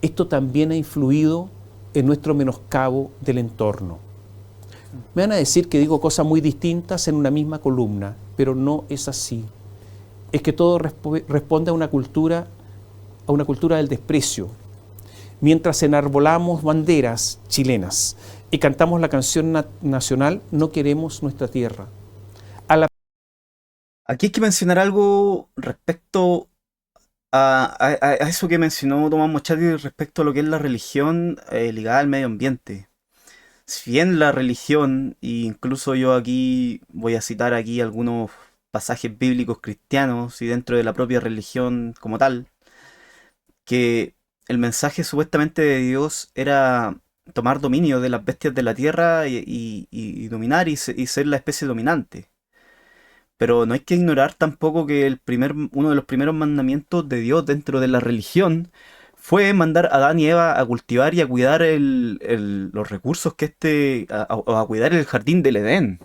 Esto también ha influido en nuestro menoscabo del entorno. Me van a decir que digo cosas muy distintas en una misma columna, pero no es así. Es que todo responde a una cultura del desprecio. Mientras enarbolamos banderas chilenas y cantamos la canción nacional, no queremos nuestra tierra. Aquí hay que mencionar algo respecto a eso que mencionó Tomás Mochati respecto a lo que es la religión ligada al medio ambiente. Si bien la religión, e incluso yo aquí voy a citar aquí algunos pasajes bíblicos cristianos y dentro de la propia religión como tal, que el mensaje supuestamente de Dios era tomar dominio de las bestias de la tierra y dominar y ser la especie dominante. Pero no hay que ignorar tampoco que uno de los primeros mandamientos de Dios dentro de la religión fue mandar a Adán y Eva a cultivar y a cuidar los recursos a cuidar el jardín del Edén.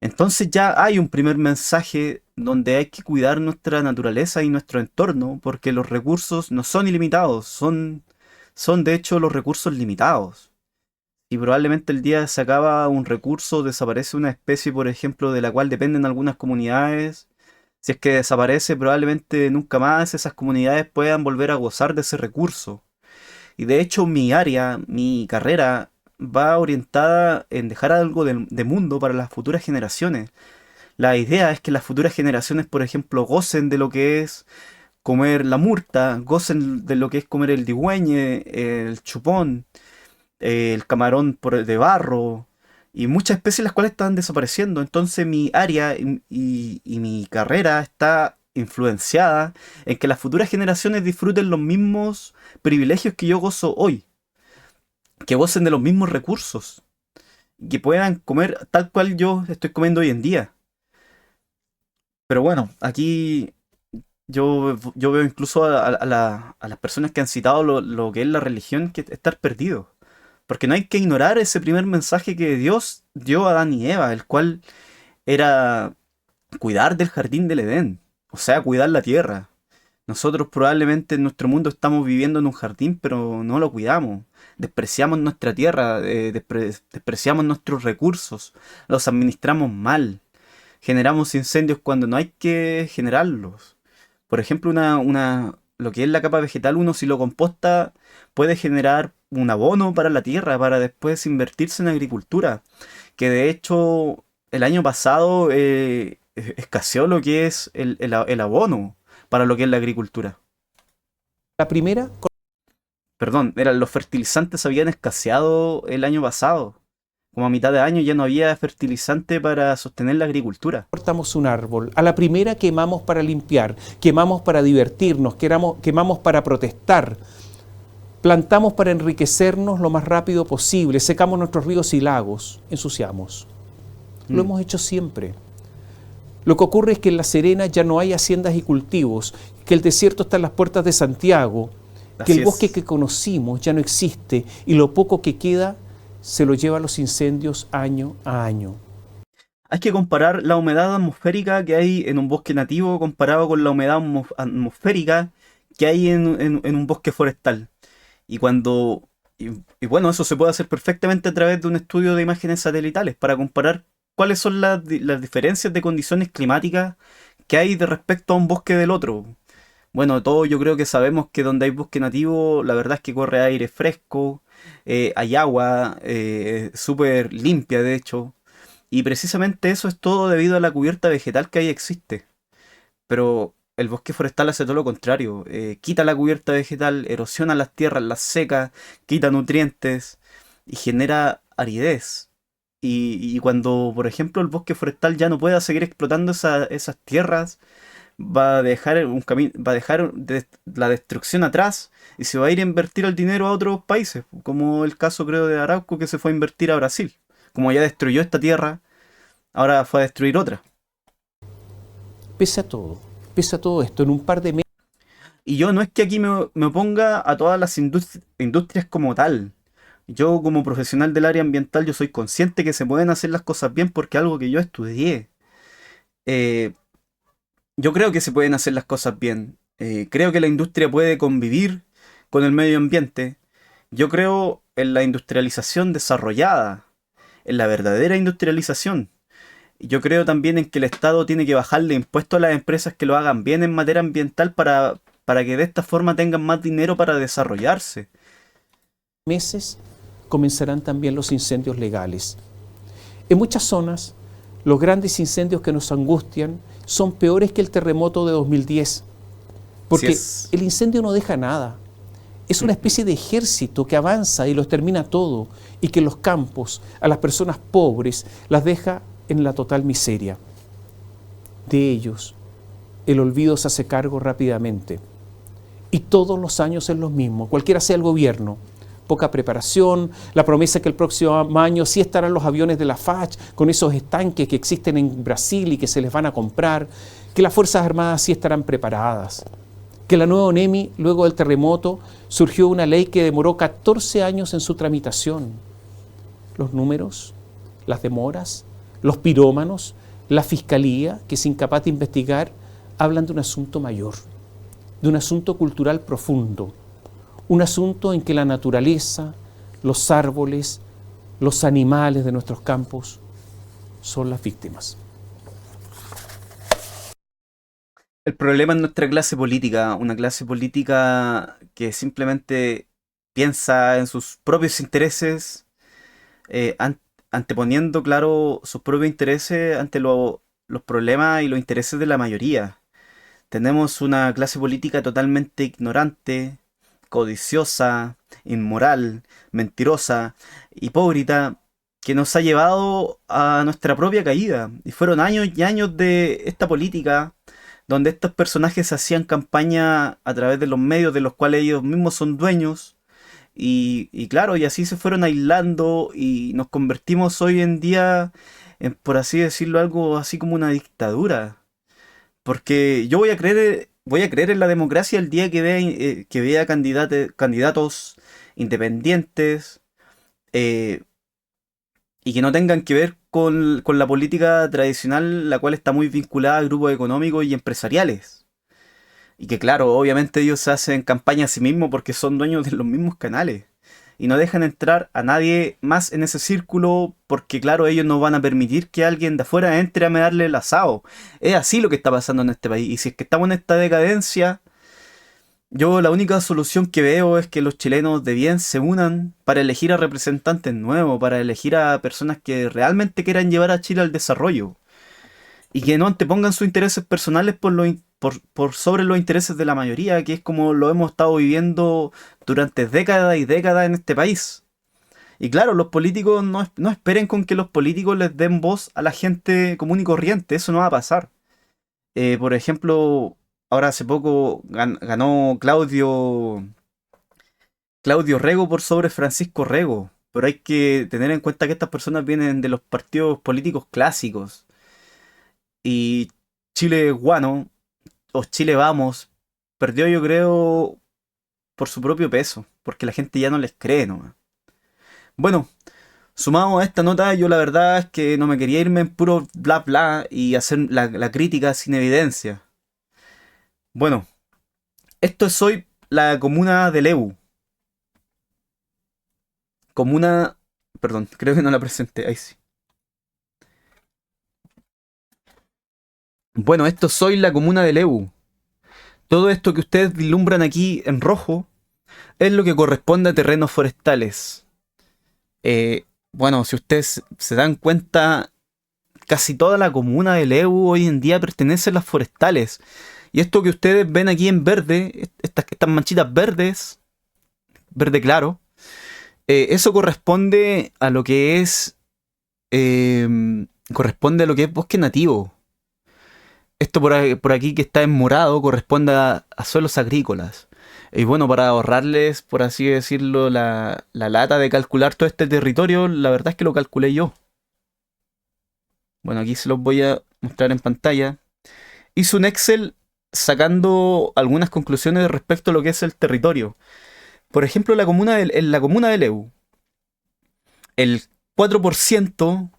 Entonces ya hay un primer mensaje donde hay que cuidar nuestra naturaleza y nuestro entorno, porque los recursos no son ilimitados, son de hecho los recursos limitados. Y probablemente el día se acaba un recurso, desaparece una especie, por ejemplo, de la cual dependen algunas comunidades. Si es que desaparece, probablemente nunca más esas comunidades puedan volver a gozar de ese recurso. Y de hecho mi carrera, va orientada en dejar algo de mundo para las futuras generaciones. La idea es que las futuras generaciones, por ejemplo, gocen de lo que es comer la murta, gocen de lo que es comer el digüeñe, el chupón, el camarón de barro y muchas especies las cuales están desapareciendo. Entonces mi área y mi carrera está influenciada en que las futuras generaciones disfruten los mismos privilegios que yo gozo hoy, que gocen de los mismos recursos, que puedan comer tal cual yo estoy comiendo hoy en día. Pero bueno, aquí yo veo incluso a las personas que han citado lo que es la religión, que estar perdidos. Porque no hay que ignorar ese primer mensaje que Dios dio a Adán y Eva, el cual era cuidar del jardín del Edén, o sea, cuidar la tierra. Nosotros probablemente en nuestro mundo estamos viviendo en un jardín, pero no lo cuidamos. Despreciamos nuestra tierra, despreciamos nuestros recursos, los administramos mal. Generamos incendios cuando no hay que generarlos. Por ejemplo, lo que es la capa vegetal, uno si lo composta puede generar un abono para la tierra, para después invertirse en agricultura. Que de hecho el año pasado escaseó lo que es el abono para lo que es la agricultura. La primera, Perdón, los fertilizantes habían escaseado el año pasado. Como a mitad de año ya no había fertilizante para sostener la agricultura. cortamos un árbol. A la primera quemamos para limpiar, quemamos para divertirnos, quemamos para protestar. Plantamos para enriquecernos lo más rápido posible, secamos nuestros ríos y lagos, ensuciamos. Lo hemos hecho siempre. Lo que ocurre es que en La Serena ya no hay haciendas y cultivos, que el desierto está en las puertas de Santiago, que el bosque que conocimos ya no existe y lo poco que queda se lo lleva a los incendios año a año. Hay que comparar la humedad atmosférica que hay en un bosque nativo comparado con la humedad atmosférica que hay en un bosque forestal. Y bueno, eso se puede hacer perfectamente a través de un estudio de imágenes satelitales para comparar cuáles son las diferencias de condiciones climáticas que hay de respecto a un bosque del otro. Bueno, todos yo creo que sabemos que donde hay bosque nativo, la verdad es que corre aire fresco, hay agua súper limpia de hecho, y precisamente eso es todo debido a la cubierta vegetal que ahí existe. Pero el bosque forestal hace todo lo contrario, quita la cubierta vegetal, erosiona las tierras, las seca, quita nutrientes y genera aridez. Y cuando, por ejemplo, el bosque forestal ya no pueda seguir explotando esas tierras, va a dejar un camino, va a dejar la destrucción atrás y se va a ir a invertir el dinero a otros países, como el caso creo de Arauco que se fue a invertir a Brasil. Como ya destruyó esta tierra, ahora fue a destruir otra. Pese a todo, pese a todo esto, en un par de meses. Y yo no es que aquí me oponga a todas las industrias como tal. Yo como profesional del área ambiental, yo soy consciente que se pueden hacer las cosas bien porque es algo que yo estudié. Eh, yo creo que se pueden hacer las cosas bien. Creo que la industria puede convivir con el medio ambiente. Yo creo en la industrialización desarrollada, en la verdadera industrialización. Yo creo también en que el Estado tiene que bajarle impuestos a las empresas que lo hagan bien en materia ambiental para que de esta forma tengan más dinero para desarrollarse. Meses comenzarán también los incendios legales. En muchas zonas, los grandes incendios que nos angustian son peores que el terremoto de 2010, porque el incendio no deja nada. Es una especie de ejército que avanza y los termina todo, y que en los campos, a las personas pobres, las deja en la total miseria. De ellos, el olvido se hace cargo rápidamente. Y todos los años es lo mismo, cualquiera sea el gobierno. Poca preparación, la promesa que el próximo año sí estarán los aviones de la FACH con esos estanques que existen en Brasil y que se les van a comprar, que las Fuerzas Armadas sí estarán preparadas, que la nueva ONEMI, luego del terremoto, surgió una ley que demoró 14 años en su tramitación. Los números, las demoras, los pirómanos, la fiscalía, que es incapaz de investigar, hablan de un asunto mayor, de un asunto cultural profundo, un asunto en que la naturaleza, los árboles, los animales de nuestros campos son las víctimas. El problema es nuestra clase política, una clase política que simplemente piensa en sus propios intereses, anteponiendo, claro, sus propios intereses ante los problemas y los intereses de la mayoría. Tenemos una clase política totalmente ignorante, codiciosa, inmoral, mentirosa, hipócrita, que nos ha llevado a nuestra propia caída. Y fueron años y años de esta política donde estos personajes hacían campaña a través de los medios de los cuales ellos mismos son dueños. Y claro, y así se fueron aislando y nos convertimos hoy en día en, por así decirlo, algo así como una dictadura. Porque yo voy a creer en la democracia el día que vea candidatos independientes, eh, y que no tengan que ver con la política tradicional, la cual está muy vinculada a grupos económicos y empresariales. Y que claro, obviamente ellos se hacen campaña a sí mismos porque son dueños de los mismos canales. Y no dejan entrar a nadie más en ese círculo porque claro, ellos no van a permitir que alguien de afuera entre a darle el asado. Es así lo que está pasando en este país. Y si es que estamos en esta decadencia, yo la única solución que veo es que los chilenos de bien se unan para elegir a representantes nuevos, para elegir a personas que realmente quieran llevar a Chile al desarrollo. Y que no antepongan sus intereses personales por sobre los intereses de la mayoría, que es como lo hemos estado viviendo durante décadas y décadas en este país. Y claro, los políticos no esperen con que los políticos les den voz a la gente común y corriente, eso no va a pasar. Por ejemplo, ahora hace poco ganó Claudio Rego por sobre Francisco Rego, pero hay que tener en cuenta que estas personas vienen de los partidos políticos clásicos. Y Chile Guano, o Chile Vamos, perdió yo creo por su propio peso, porque la gente ya no les cree nomás. Bueno, sumado a esta nota, yo la verdad es que no me quería irme en puro bla bla y hacer la crítica sin evidencia. Bueno, esto es hoy la comuna de Lebu. Comuna... Perdón, creo que no la presenté, ahí sí. Bueno, esto es hoy la comuna de Lebu. Todo esto que ustedes vislumbran aquí en rojo es lo que corresponde a terrenos forestales. Bueno, si ustedes se dan cuenta, casi toda la comuna de Lebu hoy en día pertenece a las forestales. Y esto que ustedes ven aquí en verde, estas manchitas verdes, verde claro, eso corresponde a lo que es corresponde a lo que es bosque nativo. Esto por aquí que está en morado corresponde a suelos agrícolas. Y bueno, para ahorrarles, por así decirlo, la lata de calcular todo este territorio, la verdad es que lo calculé yo. Bueno, aquí se los voy a mostrar en pantalla. Hice un Excel sacando algunas conclusiones respecto a lo que es el territorio. Por ejemplo, en la comuna de Leu, el 4%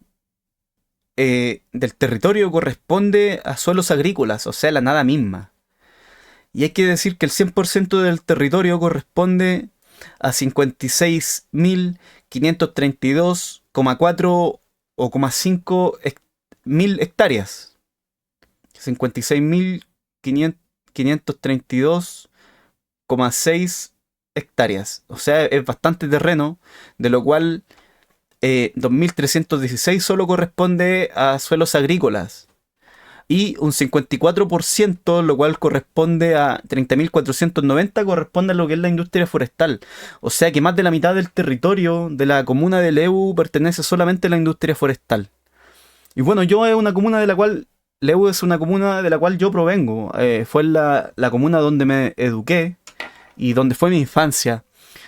del territorio corresponde a suelos agrícolas, o sea, la nada misma. Y hay que decir que el 100% del territorio corresponde a 56.532,4 o 5 mil hectáreas. 56.532,6 hectáreas. O sea, es bastante terreno, de lo cual 2.316 solo corresponde a suelos agrícolas. Y un 54%, lo cual corresponde a 30.490, corresponde a lo que es la industria forestal. O sea que más de la mitad del territorio de la comuna de Leu pertenece solamente a la industria forestal. Y bueno, Leu es una comuna de la cual yo provengo. Fue la comuna donde me eduqué y donde fue mi infancia.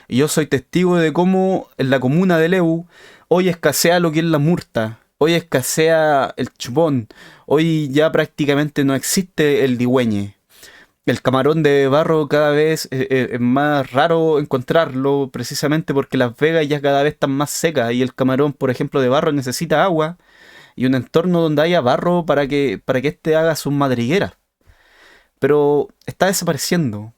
Y yo soy testigo de cómo en la comuna de Leu hoy escasea lo que es la murta, hoy escasea el chupón, hoy ya prácticamente no existe el digüeñe. El camarón de barro cada vez es más raro encontrarlo, precisamente porque las vegas ya cada vez están más secas y el camarón, por ejemplo, de barro necesita agua y un entorno donde haya barro para que éste haga sus madrigueras. Pero está desapareciendo.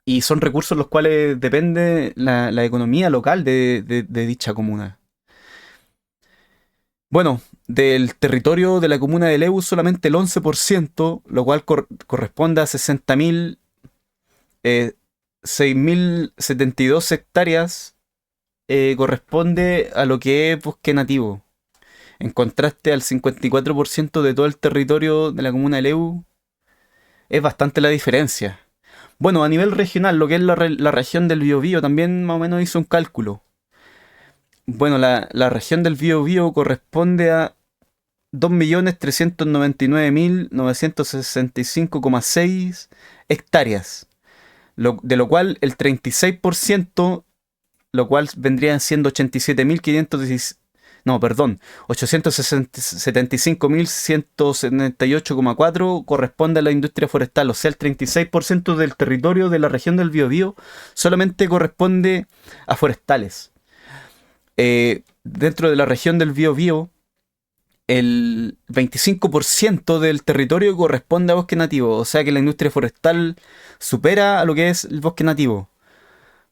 Y son recursos los cuales depende la economía local de dicha comuna. Bueno, del territorio de la comuna de Leu solamente el 11%, lo cual corresponde a 6.072 hectáreas, corresponde a lo que es bosque nativo. En contraste al 54% de todo el territorio de la comuna de Leu, es bastante la diferencia. Bueno, a nivel regional, lo que es la región del Biobío también más o menos hizo un cálculo. Bueno, la región del Biobío corresponde a 2.399.965,6 hectáreas, de lo cual el 36%, lo cual vendrían siendo 87.516, no, perdón, 875.178,4 corresponde a la industria forestal. O sea, el 36% del territorio de la región del Biobío solamente corresponde a forestales. Dentro de la región del Biobío, el 25% del territorio corresponde a bosque nativo. O sea que la industria forestal supera a lo que es el bosque nativo.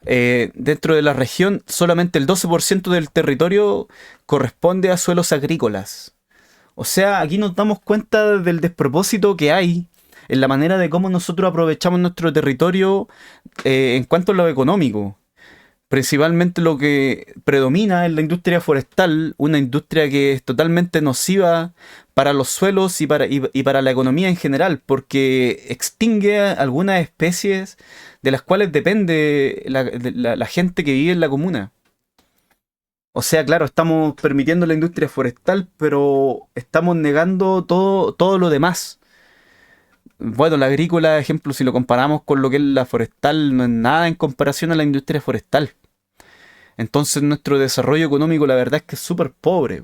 Dentro de la región, solamente el 12% del territorio corresponde a suelos agrícolas. O sea, aquí nos damos cuenta del despropósito que hay en la manera de cómo nosotros aprovechamos nuestro territorio en cuanto a lo económico. Principalmente lo que predomina es la industria forestal, una industria que es totalmente nociva para los suelos y para la economía en general, porque extingue algunas especies de las cuales depende la gente que vive en la comuna. O sea, claro, estamos permitiendo la industria forestal, pero estamos negando todo lo demás. Bueno, la agrícola, ejemplo, si lo comparamos con lo que es la forestal, no es nada en comparación a la industria forestal. Entonces nuestro desarrollo económico la verdad es que es súper pobre.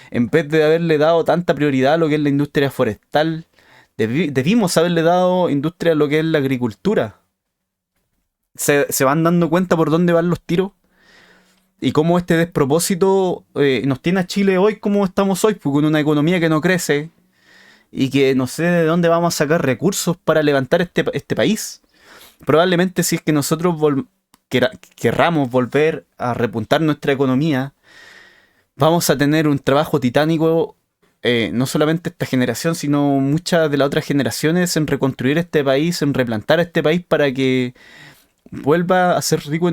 En vez de haberle dado tanta prioridad a lo que es la industria forestal, debimos haberle dado industria a lo que es la agricultura. Se van dando cuenta por dónde van los tiros y cómo este despropósito nos tiene a Chile hoy como estamos hoy, pues, con una economía que no crece y que no sé de dónde vamos a sacar recursos para levantar este país. Probablemente si es que nosotros querramos volver a repuntar nuestra economía, vamos a tener un trabajo titánico, no solamente esta generación, sino muchas de las otras generaciones, en reconstruir este país, en replantar este país para que vuelva a ser rico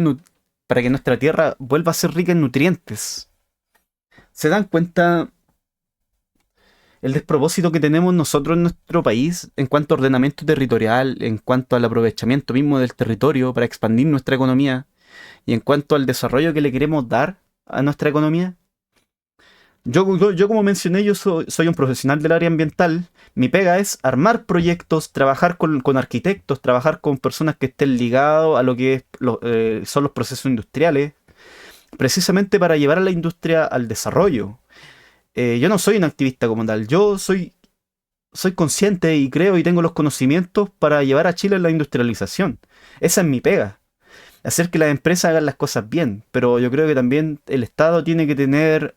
para que nuestra tierra vuelva a ser rica en nutrientes. ¿Se dan cuenta el despropósito que tenemos nosotros en nuestro país en cuanto a ordenamiento territorial, en cuanto al aprovechamiento mismo del territorio para expandir nuestra economía y en cuanto al desarrollo que le queremos dar a nuestra economía? Yo como mencioné, yo soy un profesional del área ambiental. Mi pega es armar proyectos, trabajar con arquitectos, trabajar con personas que estén ligados a lo que son los procesos industriales, precisamente para llevar a la industria al desarrollo. Yo no soy un activista como tal, soy consciente y creo y tengo los conocimientos para llevar a Chile a la industrialización. Esa es mi pega, hacer que las empresas hagan las cosas bien, pero yo creo que también el Estado tiene que tener,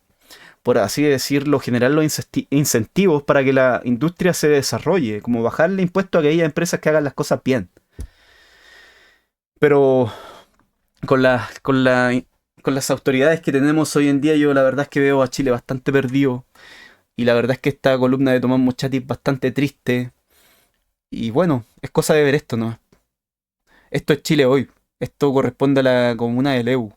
por así decirlo, generar los incentivos para que la industria se desarrolle, como bajarle impuestos a aquellas empresas que hagan las cosas bien. Pero con con las autoridades que tenemos hoy en día, yo la verdad es que veo a Chile bastante perdido. Y la verdad es que esta columna de Tomás Moschati es bastante triste. Y bueno, es cosa de ver esto, ¿no? Esto es Chile hoy. Esto corresponde a la comuna de Leu,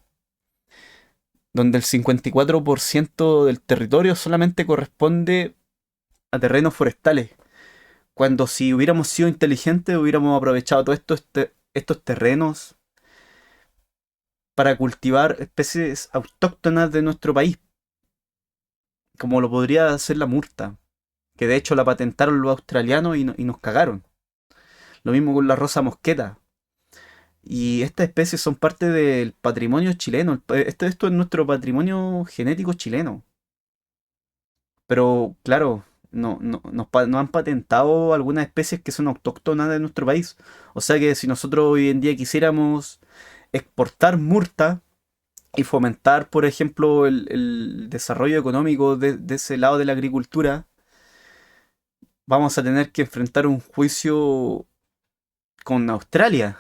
donde el 54% del territorio solamente corresponde a terrenos forestales. Cuando si hubiéramos sido inteligentes, hubiéramos aprovechado todos estos terrenos para cultivar especies autóctonas de nuestro país, como lo podría hacer la murta, que de hecho la patentaron los australianos y nos cagaron. Lo mismo con la rosa mosqueta. Y estas especies son parte del patrimonio chileno. Esto es nuestro patrimonio genético chileno. Pero claro, no han patentado algunas especies que son autóctonas de nuestro país. O sea que si nosotros hoy en día quisiéramos exportar murta y fomentar, por ejemplo, el desarrollo económico de ese lado de la agricultura, vamos a tener que enfrentar un juicio con Australia.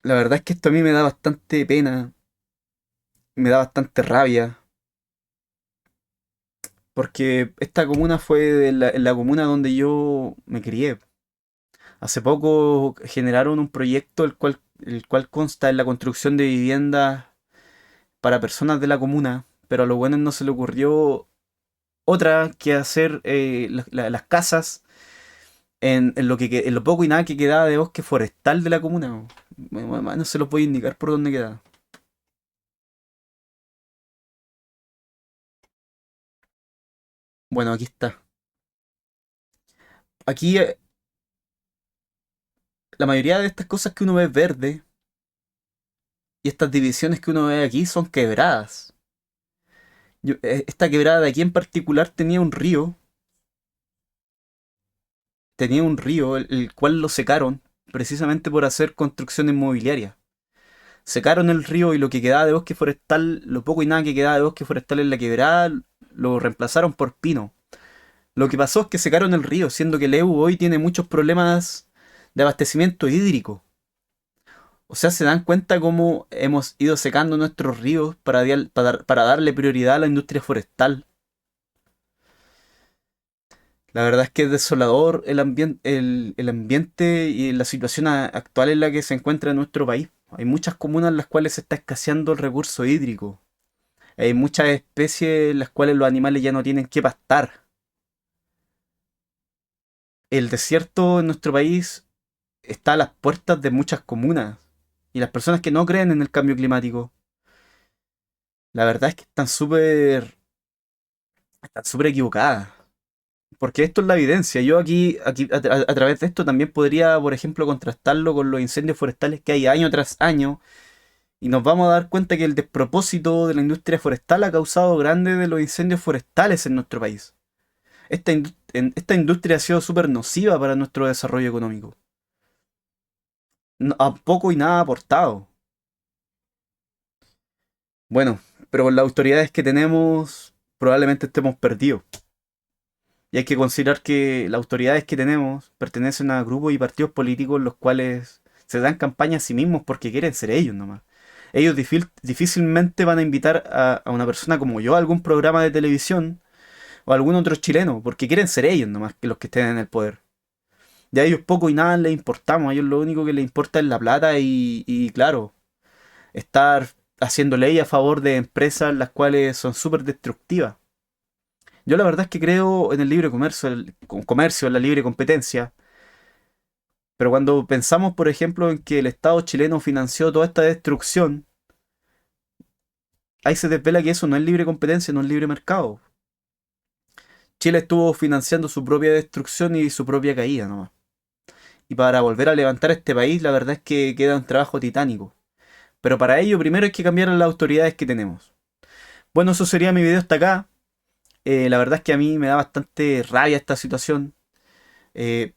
La verdad es que esto a mí me da bastante pena, me da bastante rabia, porque esta comuna fue en la comuna donde yo me crié. Hace poco generaron un proyecto el cual consta en la construcción de viviendas para personas de la comuna, pero a los buenos no se le ocurrió otra que hacer las casas en lo poco y nada que quedaba de bosque forestal de la comuna. No se lo puede indicar por dónde queda. Bueno, aquí está. Aquí la mayoría de estas cosas que uno ve verde y estas divisiones que uno ve aquí son quebradas. Esta quebrada de aquí en particular tenía un río el cual lo secaron precisamente por hacer construcción inmobiliaria. Secaron el río y lo que quedaba de bosque forestal, lo poco y nada que quedaba de bosque forestal en la quebrada, lo reemplazaron por pino. Lo que pasó es que secaron el río, siendo que el EU hoy tiene muchos problemas de abastecimiento hídrico. O sea, se dan cuenta cómo hemos ido secando nuestros ríos para darle prioridad a la industria forestal. La verdad es que es desolador el ambiente y la situación actual en la que se encuentra nuestro país. Hay muchas comunas en las cuales se está escaseando el recurso hídrico. Hay muchas especies en las cuales los animales ya no tienen que pastar. El desierto en nuestro país está a las puertas de muchas comunas. Y las personas que no creen en el cambio climático, la verdad es que están súper equivocadas. Porque esto es la evidencia. Yo aquí a través de esto también podría, por ejemplo, contrastarlo con los incendios forestales que hay año tras año. Y nos vamos a dar cuenta que el despropósito de la industria forestal ha causado grandes de los incendios forestales en nuestro país. Esta industria ha sido súper nociva para nuestro desarrollo económico. A poco y nada ha aportado. Bueno, pero con las autoridades que tenemos, probablemente estemos perdidos. Y hay que considerar que las autoridades que tenemos pertenecen a grupos y partidos políticos los cuales se dan campaña a sí mismos porque quieren ser ellos nomás. Ellos difícilmente van a invitar a una persona como yo a algún programa de televisión o a algún otro chileno porque quieren ser ellos nomás que los que estén en el poder. Y a ellos poco y nada les importamos, a ellos lo único que les importa es la plata y claro, estar haciendo ley a favor de empresas las cuales son súper destructivas. Yo la verdad es que creo en el libre comercio, en la libre competencia, pero cuando pensamos, por ejemplo, en que el Estado chileno financió toda esta destrucción, ahí se desvela que eso no es libre competencia, no es libre mercado. Chile estuvo financiando su propia destrucción y su propia caída nomás. Y para volver a levantar este país, la verdad es que queda un trabajo titánico. Pero para ello, primero hay que cambiar las autoridades que tenemos. Bueno, eso sería mi video hasta acá. La verdad es que a mí me da bastante rabia esta situación. Eh,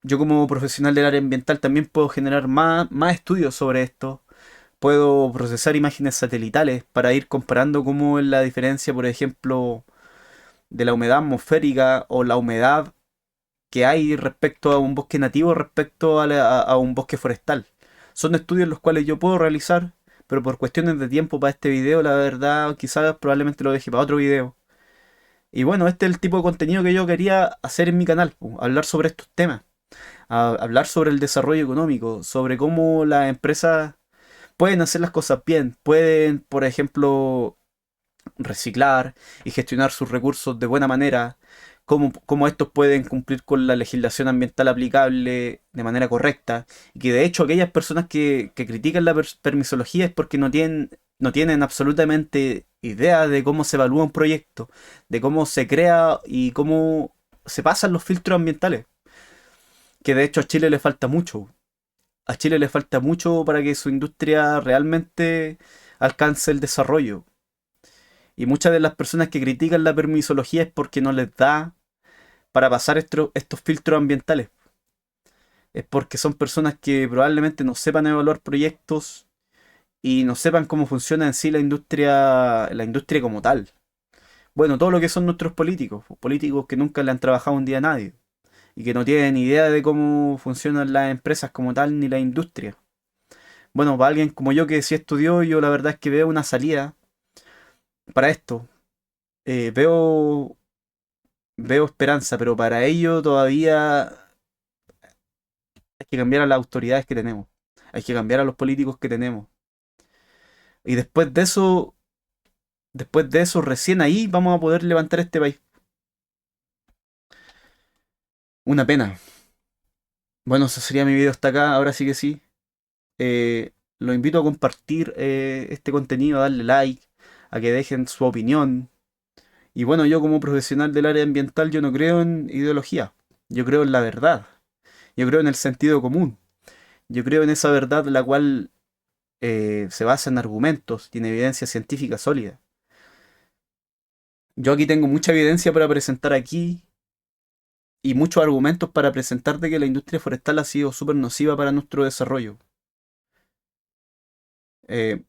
yo como profesional del área ambiental también puedo generar más estudios sobre esto. Puedo procesar imágenes satelitales para ir comparando cómo es la diferencia, por ejemplo, de la humedad atmosférica o la humedad que hay respecto a un bosque nativo respecto a un bosque forestal. Son estudios los cuales yo puedo realizar, pero por cuestiones de tiempo para este video, la verdad, quizás probablemente lo deje para otro video. Y bueno, este es el tipo de contenido que yo quería hacer en mi canal, hablar sobre estos temas, hablar sobre el desarrollo económico, sobre cómo las empresas pueden hacer las cosas bien, pueden, por ejemplo, reciclar y gestionar sus recursos de buena manera, cómo estos pueden cumplir con la legislación ambiental aplicable de manera correcta, y que de hecho aquellas personas que critican la permisología es porque no tienen absolutamente idea de cómo se evalúa un proyecto, de cómo se crea y cómo se pasan los filtros ambientales, que de hecho a Chile le falta mucho. A Chile le falta mucho para que su industria realmente alcance el desarrollo. Y muchas de las personas que critican la permisología es porque no les da para pasar estos filtros ambientales. Es porque son personas que probablemente no sepan evaluar proyectos y no sepan cómo funciona en sí la industria como tal. Bueno, todo lo que son nuestros políticos, políticos que nunca le han trabajado un día a nadie y que no tienen idea de cómo funcionan las empresas como tal ni la industria. Bueno, para alguien como yo que sí estudió, yo la verdad es que veo una salida para esto. Veo esperanza, pero para ello todavía hay que cambiar a las autoridades que tenemos. Hay que cambiar a los políticos que tenemos. Y después de eso, recién ahí vamos a poder levantar este país. Una pena. Bueno, eso sería mi video hasta acá. Ahora sí que sí. Lo invito a compartir este contenido, a darle like, a que dejen su opinión. Y bueno, yo como profesional del área ambiental, yo no creo en ideología. Yo creo en la verdad. Yo creo en el sentido común. Yo creo en esa verdad la cual se basa en argumentos, tiene evidencia científica sólida. Yo aquí tengo mucha evidencia para presentar aquí y muchos argumentos para presentar de que la industria forestal ha sido súper nociva para nuestro desarrollo. Eh,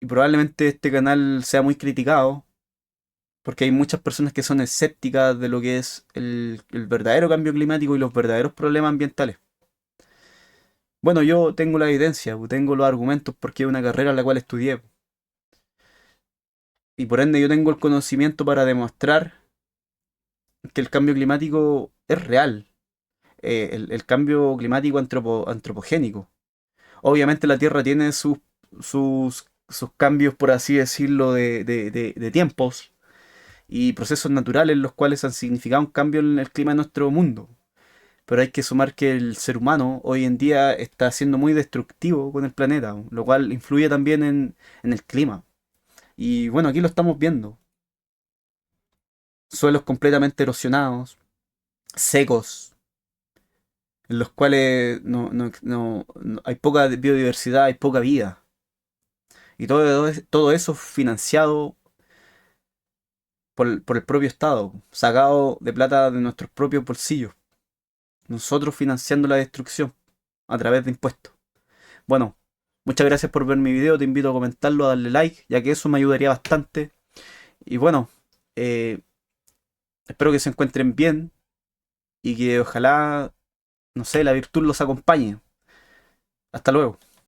y probablemente este canal sea muy criticado porque hay muchas personas que son escépticas de lo que es el verdadero cambio climático y los verdaderos problemas ambientales. Bueno, yo tengo la evidencia, tengo los argumentos porque es una carrera en la cual estudié. Y por ende yo tengo el conocimiento para demostrar que el cambio climático es real. El cambio climático antropogénico. Obviamente la Tierra tiene sus cambios, por así decirlo, de tiempos y procesos naturales los cuales han significado un cambio en el clima de nuestro mundo. Pero hay que sumar que el ser humano hoy en día está siendo muy destructivo con el planeta, lo cual influye también en el clima. Y bueno, aquí lo estamos viendo. Suelos completamente erosionados, secos, en los cuales hay poca biodiversidad, hay poca vida. Y todo eso financiado por el propio Estado, sacado de plata de nuestros propios bolsillos. Nosotros financiando la destrucción a través de impuestos. Bueno, muchas gracias por ver mi video, te invito a comentarlo, a darle like, ya que eso me ayudaría bastante. Y bueno, eh, espero que se encuentren bien y que ojalá, no sé, la virtud los acompañe. Hasta luego.